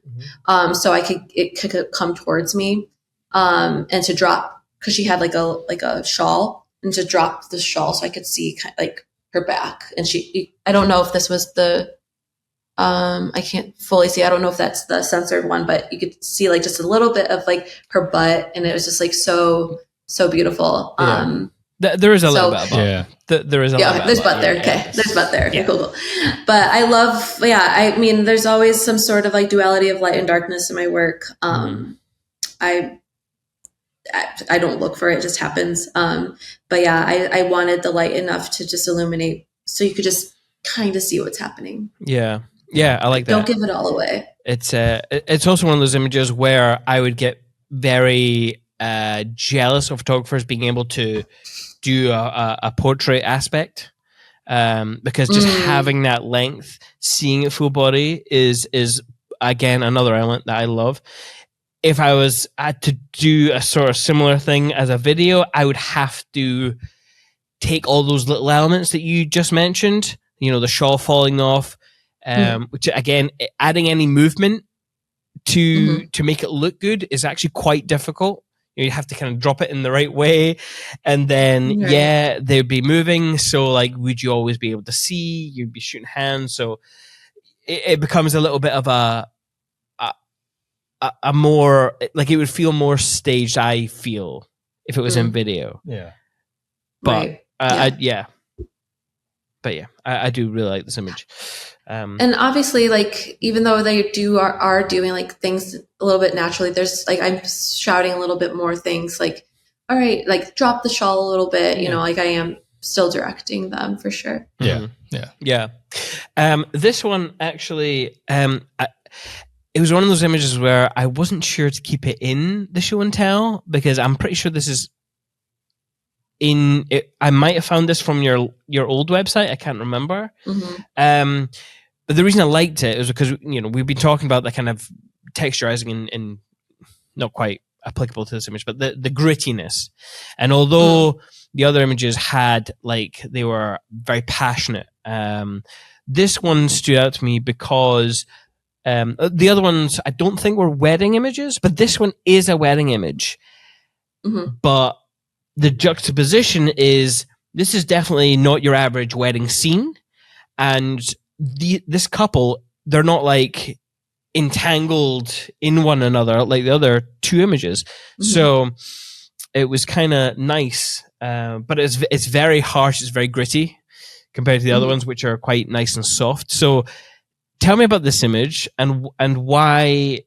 so it could come towards me, and to drop, cause she had like a shawl, and to drop the shawl so I could see kind of like her back. And I don't know if this was I can't fully see. I don't know if that's the censored one, but you could see like just a little bit of like her butt, and it was just like so beautiful. There is a little bit of butt. Yeah. There is a little bit there's of butt there. Okay, there's butt there. Okay, cool. But I love, I mean, there's always some sort of like duality of light and darkness in my work. I don't look for it; just happens. But yeah, I wanted the light enough to just illuminate, so you could just kind of see what's happening. Yeah, I like that. Don't give it all away. It's also one of those images where I would get very jealous of photographers being able to do a portrait aspect, because just having that length, seeing it full body is again another element that I love. If I was to do a sort of similar thing as a video, I would have to take all those little elements that you just mentioned, the shawl falling off, which again, adding any movement to make it look good is actually quite difficult. You have to kind of drop it in the right way, and then they'd be moving. So like, would you always be able to see? You'd be shooting hands, so it becomes a little bit of a more, like, it would feel more staged. I feel if it was in video. Yeah, but I do really like this image. And obviously, like, even though they are doing like things a little bit naturally, there's like, I'm shouting a little bit more things like, all right, like drop the shawl a little bit, like I am still directing them for sure. Yeah. This one actually, it was one of those images where I wasn't sure to keep it in the show and tell, because I'm pretty sure this is I might have found this from your old website. I can't remember. But the reason I liked it is because, we've been talking about the kind of texturizing and not quite applicable to this image, but the grittiness. And although the other images had, like, they were very passionate, this one stood out to me because the other ones I don't think were wedding images, but this one is a wedding image. But the juxtaposition is, this is definitely not your average wedding scene. And this couple, they're not like entangled in one another like the other two images. So it was kind of nice, but it's very harsh. It's very gritty compared to the other ones, which are quite nice and soft. So tell me about this image and why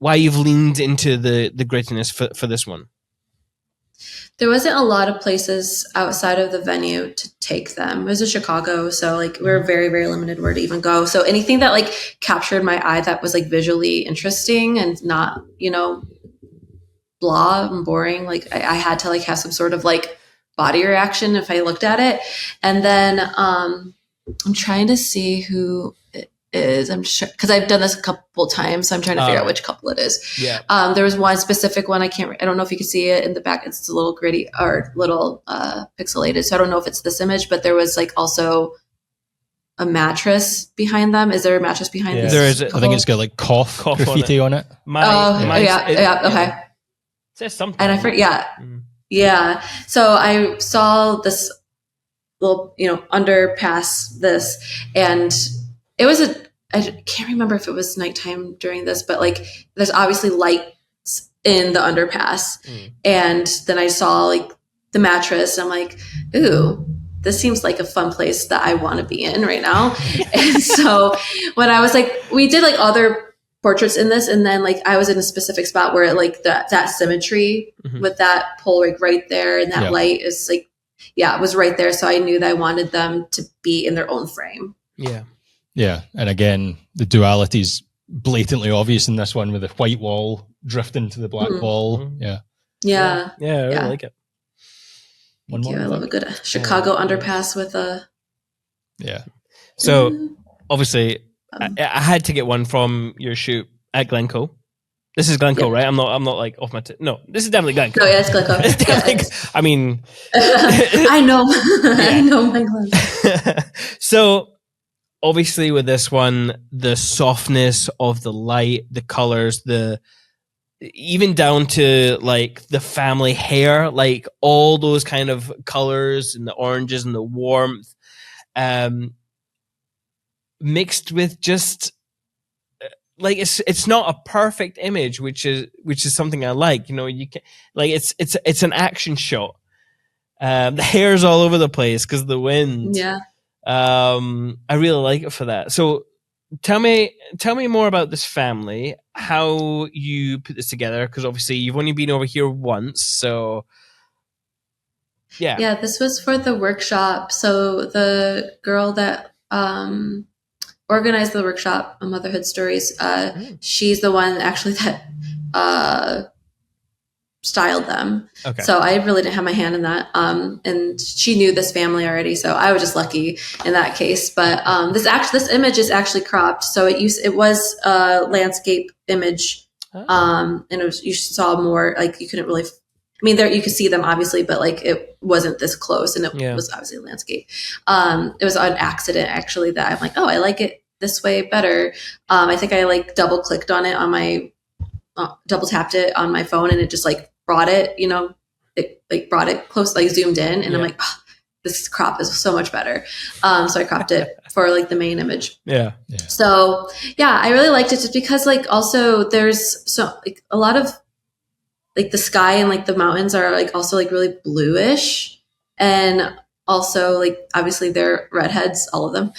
you've leaned into the grittiness for this one. There wasn't a lot of places outside of the venue to take them. It was in Chicago, so like we were very, very limited where to even go. So anything that like captured my eye that was like visually interesting and not, blah and boring, like I had to like have some sort of like body reaction if I looked at it. And then I'm trying to see who it is. I'm sure, because I've done this a couple times, so I'm trying to figure out which couple it is. Yeah. There was one specific one. I don't know if you can see it in the back. It's a little gritty or little pixelated, so I don't know if it's this image. But there was like also a mattress behind them. Is there a mattress behind this? There is. I think it's got like cough graffiti on it. Okay. It says something. And I forget. Yeah. So I saw this little, underpass this, and it was I can't remember if it was nighttime during this, but like there's obviously lights in the underpass. And then I saw like the mattress, and I'm like, ooh, this seems like a fun place that I want to be in right now. And so when I was like, we did like other portraits in this, and then like I was in a specific spot where like that symmetry with that pole like right there, and that light is like, it was right there. So I knew that I wanted them to be in their own frame. Yeah, and again, the duality is blatantly obvious in this one with the white wall drifting to the black wall. Yeah, I really like it. I love a good Chicago underpass with a. Yeah. So obviously, I had to get one from your shoot at Glencoe. This is Glencoe, right? I'm not like off my. No, this is definitely Glencoe. No, yeah, it's Glencoe. It's definitely, I mean, I know, I know my Glencoe. So. Obviously, with this one, the softness of the light, the colors, even down to like the family hair, like all those kind of colors and the oranges and the warmth, mixed with just like it's not a perfect image, which is something I like. You can like it's an action shot, The hair's all over the place because of the wind. Yeah. I really like it for that. So tell me more about this family, how you put this together, because obviously you've only been over here once. So yeah. Yeah, this was for the workshop. So the girl that organized the workshop, Motherhood Stories, she's the one actually that styled them. Okay. So I really didn't have my hand in that. And she knew this family already, so I was just lucky in that case. But this image is actually cropped. So it was a landscape image. And you saw more, like you couldn't really, there you could see them obviously, but like it wasn't this close, and it was obviously a landscape. It was an accident actually that I'm like, oh, I like it this way better. I think I like double clicked on it on my double tapped it on my phone, and it just like brought it, it like brought it close, like zoomed in, and I'm like, oh, this crop is so much better. So I cropped it for like the main image. Yeah. So yeah, I really liked it just because like also there's like a lot of like the sky and like the mountains are like also like really bluish, and also like obviously they're redheads, all of them.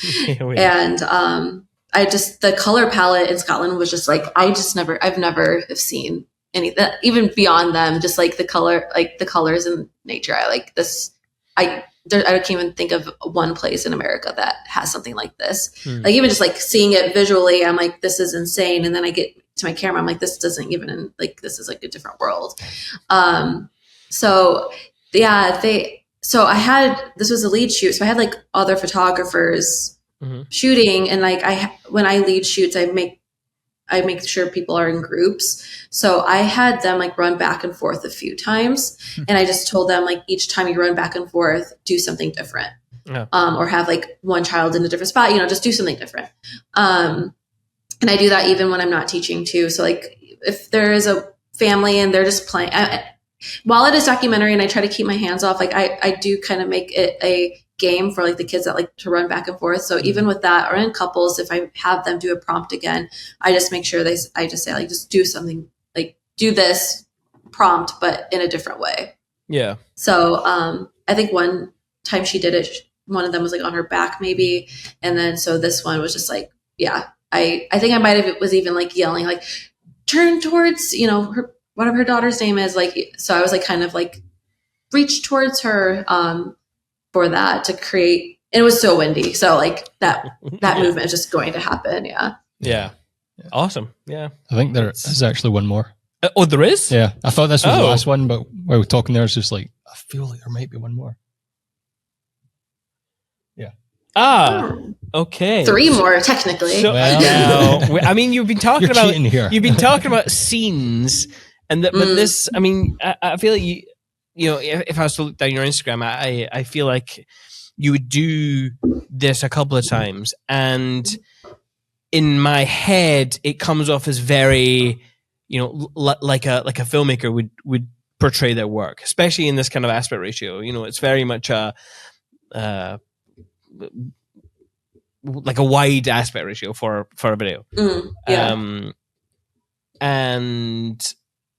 And the color palette in Scotland was just like, I've never have seen any that, even beyond them, just like the colors in nature. I like this. I can't even think of one place in America that has something like this. Like even just like seeing it visually, I'm like, this is insane. And then I get to my camera, I'm like, this doesn't even like, this is like a different world. So yeah, this was a lead shoot. So I had like other photographers shooting, and like when I lead shoots, I make sure people are in groups. So I had them like run back and forth a few times, and I just told them like, each time you run back and forth, do something different. Or have like one child in a different spot, just do something different. And I do that even when I'm not teaching too. So like if there is a family and they're just playing, while it is documentary and I try to keep my hands off, like I do kind of make it a game for like the kids that like to run back and forth. So even with that, or in couples, if I have them do a prompt again, I just make sure I just say like, just do something, like do this prompt, but in a different way. Yeah. So I think one time she did it, one of them was like on her back maybe. And then, so this one was just like, yeah, I think I might have, was even like yelling, like turn towards, whatever her daughter's name is. Like, so I was like, kind of like reach towards her, for that to create, and it was so windy. So like that movement is just going to happen. Yeah. Awesome. Yeah. I think there is actually one more. There is? Yeah. I thought this was the last one, but while we're talking there, it's just like, I feel like there might be one more. Yeah. Okay. 3 more technically. So, you've been talking about here. You've been talking about scenes, and but this, I feel like if I was to look down your Instagram, I feel like you would do this a couple of times, and in my head, it comes off as very, like a filmmaker would portray their work, especially in this kind of aspect ratio. It's very much like a wide aspect ratio for a video. And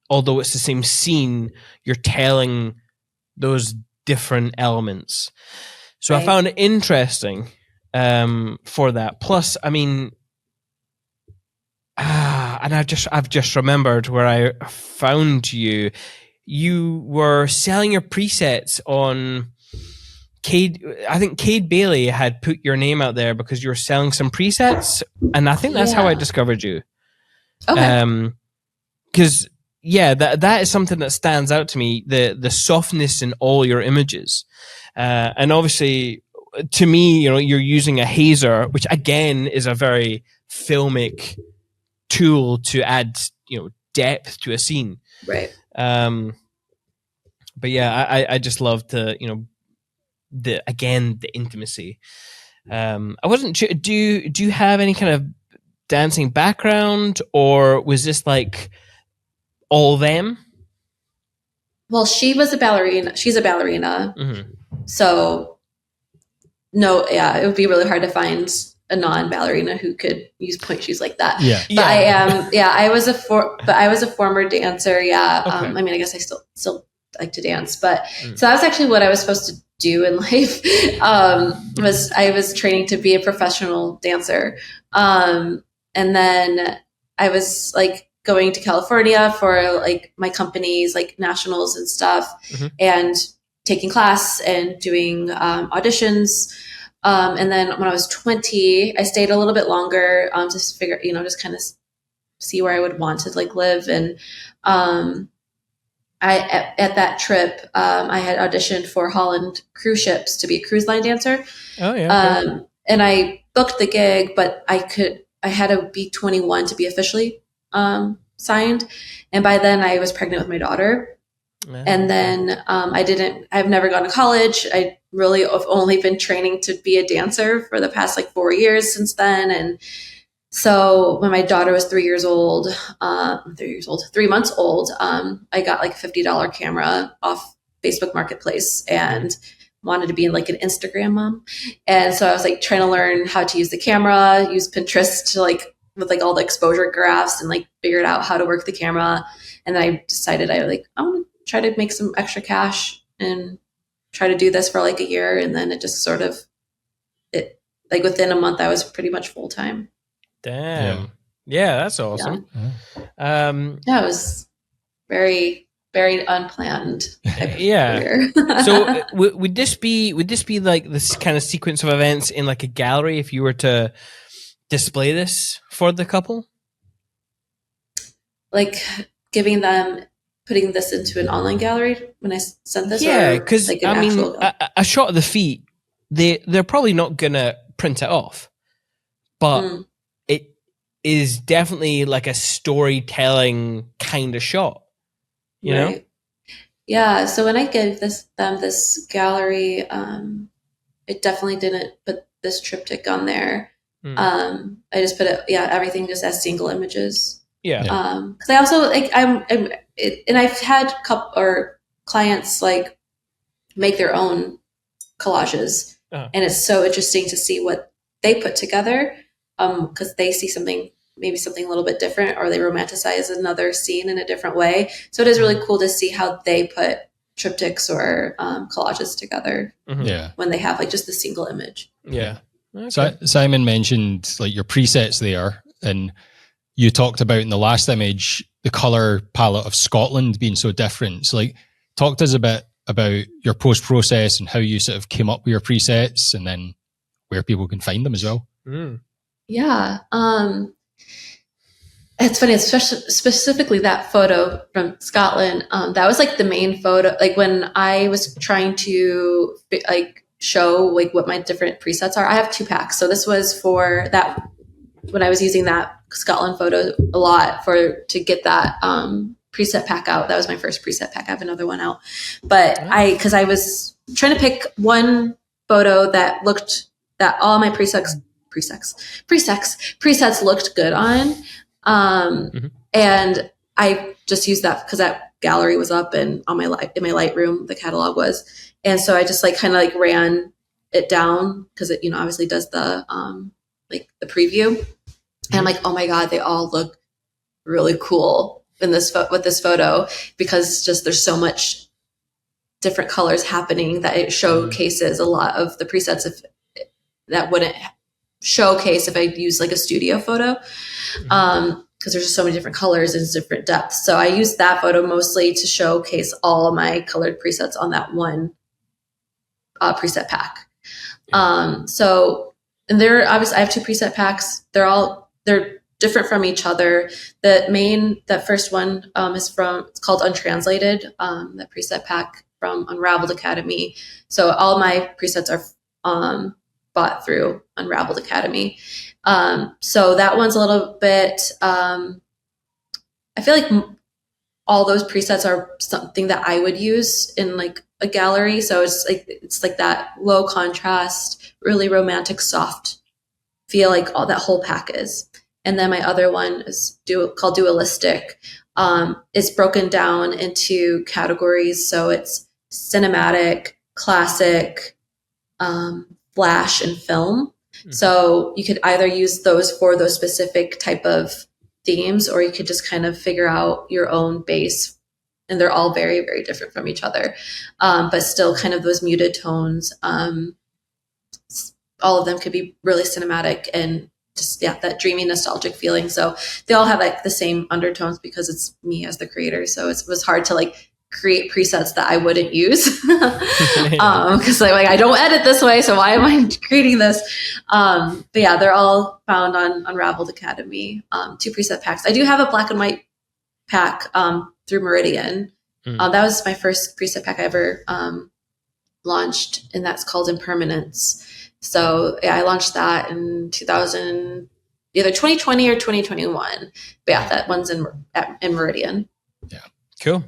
although it's the same scene, you're telling those different elements. So right. I found it interesting for that. Plus, and I've just remembered where I found you. You were selling your presets on Cade. I think Cade Bailey had put your name out there because you were selling some presets, and I think that's how I discovered you. Okay. Because that is something that stands out to me, the softness in all your images. And obviously, to me, you're using a hazer, which again is a very filmic tool to add, depth to a scene. Right. But yeah, I just love the intimacy. I wasn't sure, do you have any kind of dancing background, or was this like all them? Well, she was a ballerina. She's a ballerina. Mm-hmm. So no, it would be really hard to find a non-ballerina who could use point shoes like that. Yeah. But I am, I was a former dancer. Yeah. Okay. I guess I still like to dance. But so that was actually what I was supposed to do in life. I was training to be a professional dancer. And then I was like going to California for like my company's like nationals and stuff, and taking class and doing auditions. And then when I was 20, I stayed a little bit longer to figure, just kind of see where I would want to like live. And at that trip, I had auditioned for Holland cruise ships to be a cruise line dancer. Oh yeah. And I booked the gig, but I had to be 21 to be officially signed. And by then I was pregnant with my daughter. And then I've never gone to college. I really have only been training to be a dancer for the past like 4 years since then. And so when my daughter was 3 months old, I got like a $50 camera off Facebook Marketplace and wanted to be like an Instagram mom. And so I was like trying to learn how to use the camera, use Pinterest to like with like all the exposure graphs and like figured out how to work the camera. And then I decided I want to try to make some extra cash and try to do this for like a year. And then it just sort of, within a month, I was pretty much full time. Damn. Yeah, that's awesome. Yeah, it was very, very unplanned. Yeah. So would this be like this kind of sequence of events in like a gallery if you were to display this for the couple? Like putting this into an online gallery when I sent this? Yeah, because like a shot of the feet, they're probably not gonna print it off, but it is definitely like a storytelling kind of shot, you know? Yeah. So when I gave them this gallery, it definitely didn't put this triptych on there. I just put everything just as single images. Yeah. Because I also like and I've had clients like make their own collages, and it's so interesting to see what they put together. Because they see maybe something a little bit different, or they romanticize another scene in a different way. So it is really cool to see how they put triptychs or collages together. When they have like just the single image. Yeah. Okay. So Simon mentioned like your presets there, and you talked about in the last image the color palette of Scotland being so different. So like, talk to us a bit about your post process and how you sort of came up with your presets, and then where people can find them as well. Yeah. It's funny, especially specifically that photo from Scotland. That was like the main photo. Like when I was trying to like show like what my different presets are. I have 2 packs. So this was for that when I was using that Scotland photo a lot to get that preset pack out. That was my first preset pack. I have another one out, but because I was trying to pick one photo that all my presets looked good on. And I just used that because that gallery was up and in my Lightroom, the catalog was. And so I just like kind of like ran it down because it, obviously does the, like the preview. And I'm like, oh my God, they all look really cool in with this photo, because just there's so much different colors happening that it showcases a lot of the presets that wouldn't showcase if I use like a studio photo. Because there's just so many different colors and different depths. So I used that photo mostly to showcase all my colored presets on that one preset pack. So, and obviously I have 2 preset packs. They're different from each other. That first one it's called Untranslated, that preset pack from Unraveled Academy. So all my presets are bought through Unraveled Academy. So that one's a little bit, I feel like all those presets are something that I would use in like a gallery. So it's like that low contrast, really romantic, soft feel, like all that whole pack is. And then my other one is called Dualistic. It's broken down into categories. So it's cinematic, classic, flash, and film. So you could either use those for those specific type of themes, or you could just kind of figure out your own base and they're all very, very different from each other, but still kind of those muted tones. All of them could be really cinematic and just, that dreamy, nostalgic feeling. So they all have like the same undertones because it's me as the creator. So it was hard to like create presets that I wouldn't use because like I don't edit this way. So why am I creating this? But yeah, they're all found on Unraveled Academy, 2 preset packs. I do have a black and white pack through Meridian. That was my first preset pack I ever launched, and that's called Impermanence. So yeah, I launched that in either 2020 or 2021. But yeah, that one's in Meridian. Yeah, cool.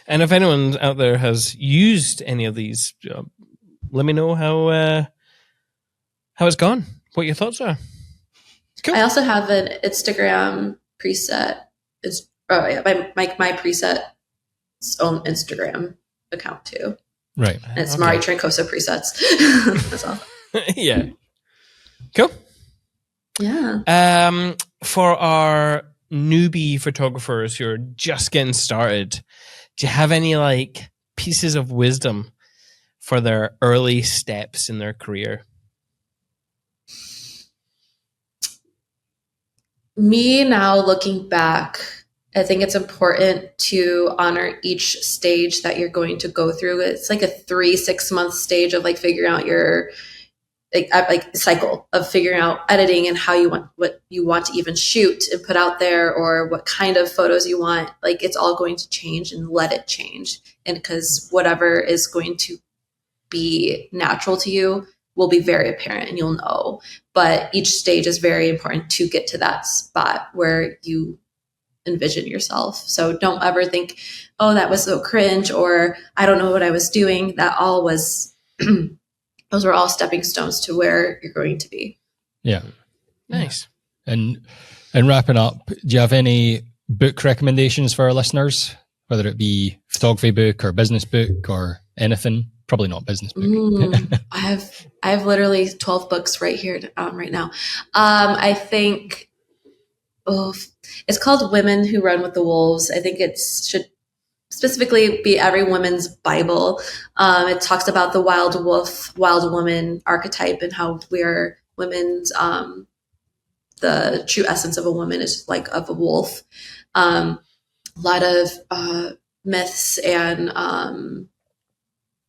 And if anyone out there has used any of these, let me know how it's gone. What your thoughts are. Cool. I also have an Instagram preset. My preset's own Instagram account too. Right. And it's Mari Trancoso presets. That's all. Yeah. Cool. Yeah. For our newbie photographers who are just getting started, do you have any like pieces of wisdom for their early steps in their career? Me now looking back, I think it's important to honor each stage that you're going to go through. It's like a 3-6 month stage of like figuring out your like cycle of figuring out editing and what you want to even shoot and put out there, or what kind of photos you want. Like it's all going to change, and let it change. And because whatever is going to be natural to you will be very apparent and you'll know. But each stage is very important to get to that spot where you envision yourself. So don't ever think, oh, that was so cringe, or I don't know what I was doing. That all was those were all stepping stones to where you're going to be. Yeah. Nice. And wrapping up, do you have any book recommendations for our listeners, whether it be photography book or business book or anything? Probably not business book. I have literally 12 books right here right now. I think it's called Women Who Run with the Wolves. I think it should specifically be every woman's Bible. It talks about the wild wolf, wild woman archetype, and how we're women's, the true essence of a woman is like of a wolf. A lot of myths and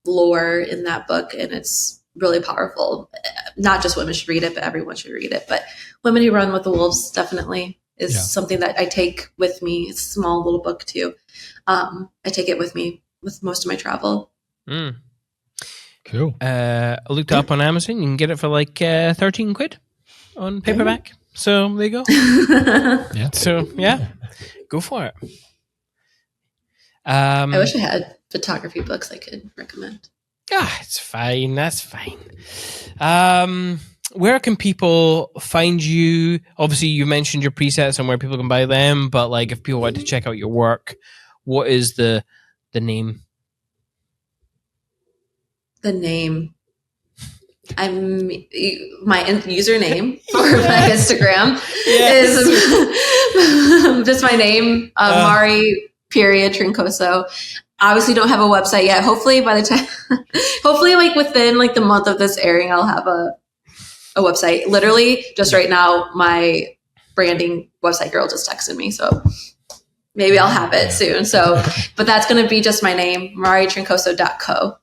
lore in that book, and it's really powerful. Not just women should read it, but everyone should read it. But Women Who Run with the Wolves definitely is something that I take with me. It's a small little book too. I take it with me with most of my travel. Cool. I looked up on Amazon. You can get it for like 13 quid on paperback. So there you go. Yeah. So yeah, go for it. I wish I had photography books I could recommend. It's fine. That's fine. Where can people find you? Obviously, you mentioned your presets and where people can buy them, but like if people want to check out your work, what is the name? The name. My username for my Instagram is just my name, Mari Trancoso. Obviously don't have a website yet. Hopefully by the time, like within like the month of this airing, I'll have a website. Literally just right now, my branding website girl just texted me. So maybe I'll have it soon. So, but that's going to be just my name, maritrancoso.co.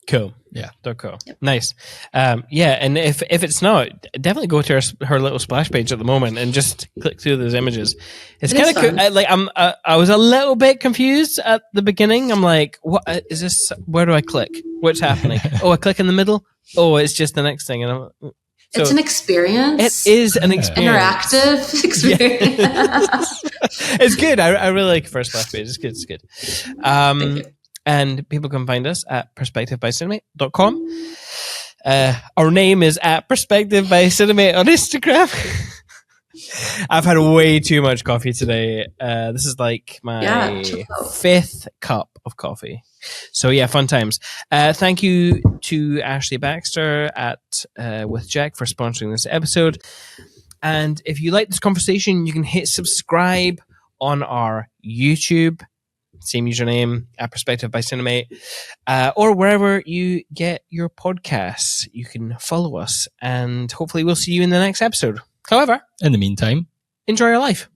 Cool. Yeah. .co. Yep. Nice. And if it's not, definitely go to her little splash page at the moment and just click through those images. It's kind of cool. I was a little bit confused at the beginning. I'm like, what is this? Where do I click? What's happening? I click in the middle. It's just the next thing. And it's an experience. It is an experience. Interactive experience. It's good. I really like first splash page. It's good. It's good. Thank you. And people can find us at perspectivebycinemate.com. Our name is at Perspective by Cinemate on Instagram. I've had way too much coffee today. This is like my 5th cup of coffee. So yeah, fun times. Thank you to Ashley Baxter at With Jack for sponsoring this episode. And if you like this conversation, you can hit subscribe on our YouTube same username, at Perspective by Cinemate, or wherever you get your podcasts. You can follow us, and hopefully we'll see you in the next episode. However, in the meantime, enjoy your life.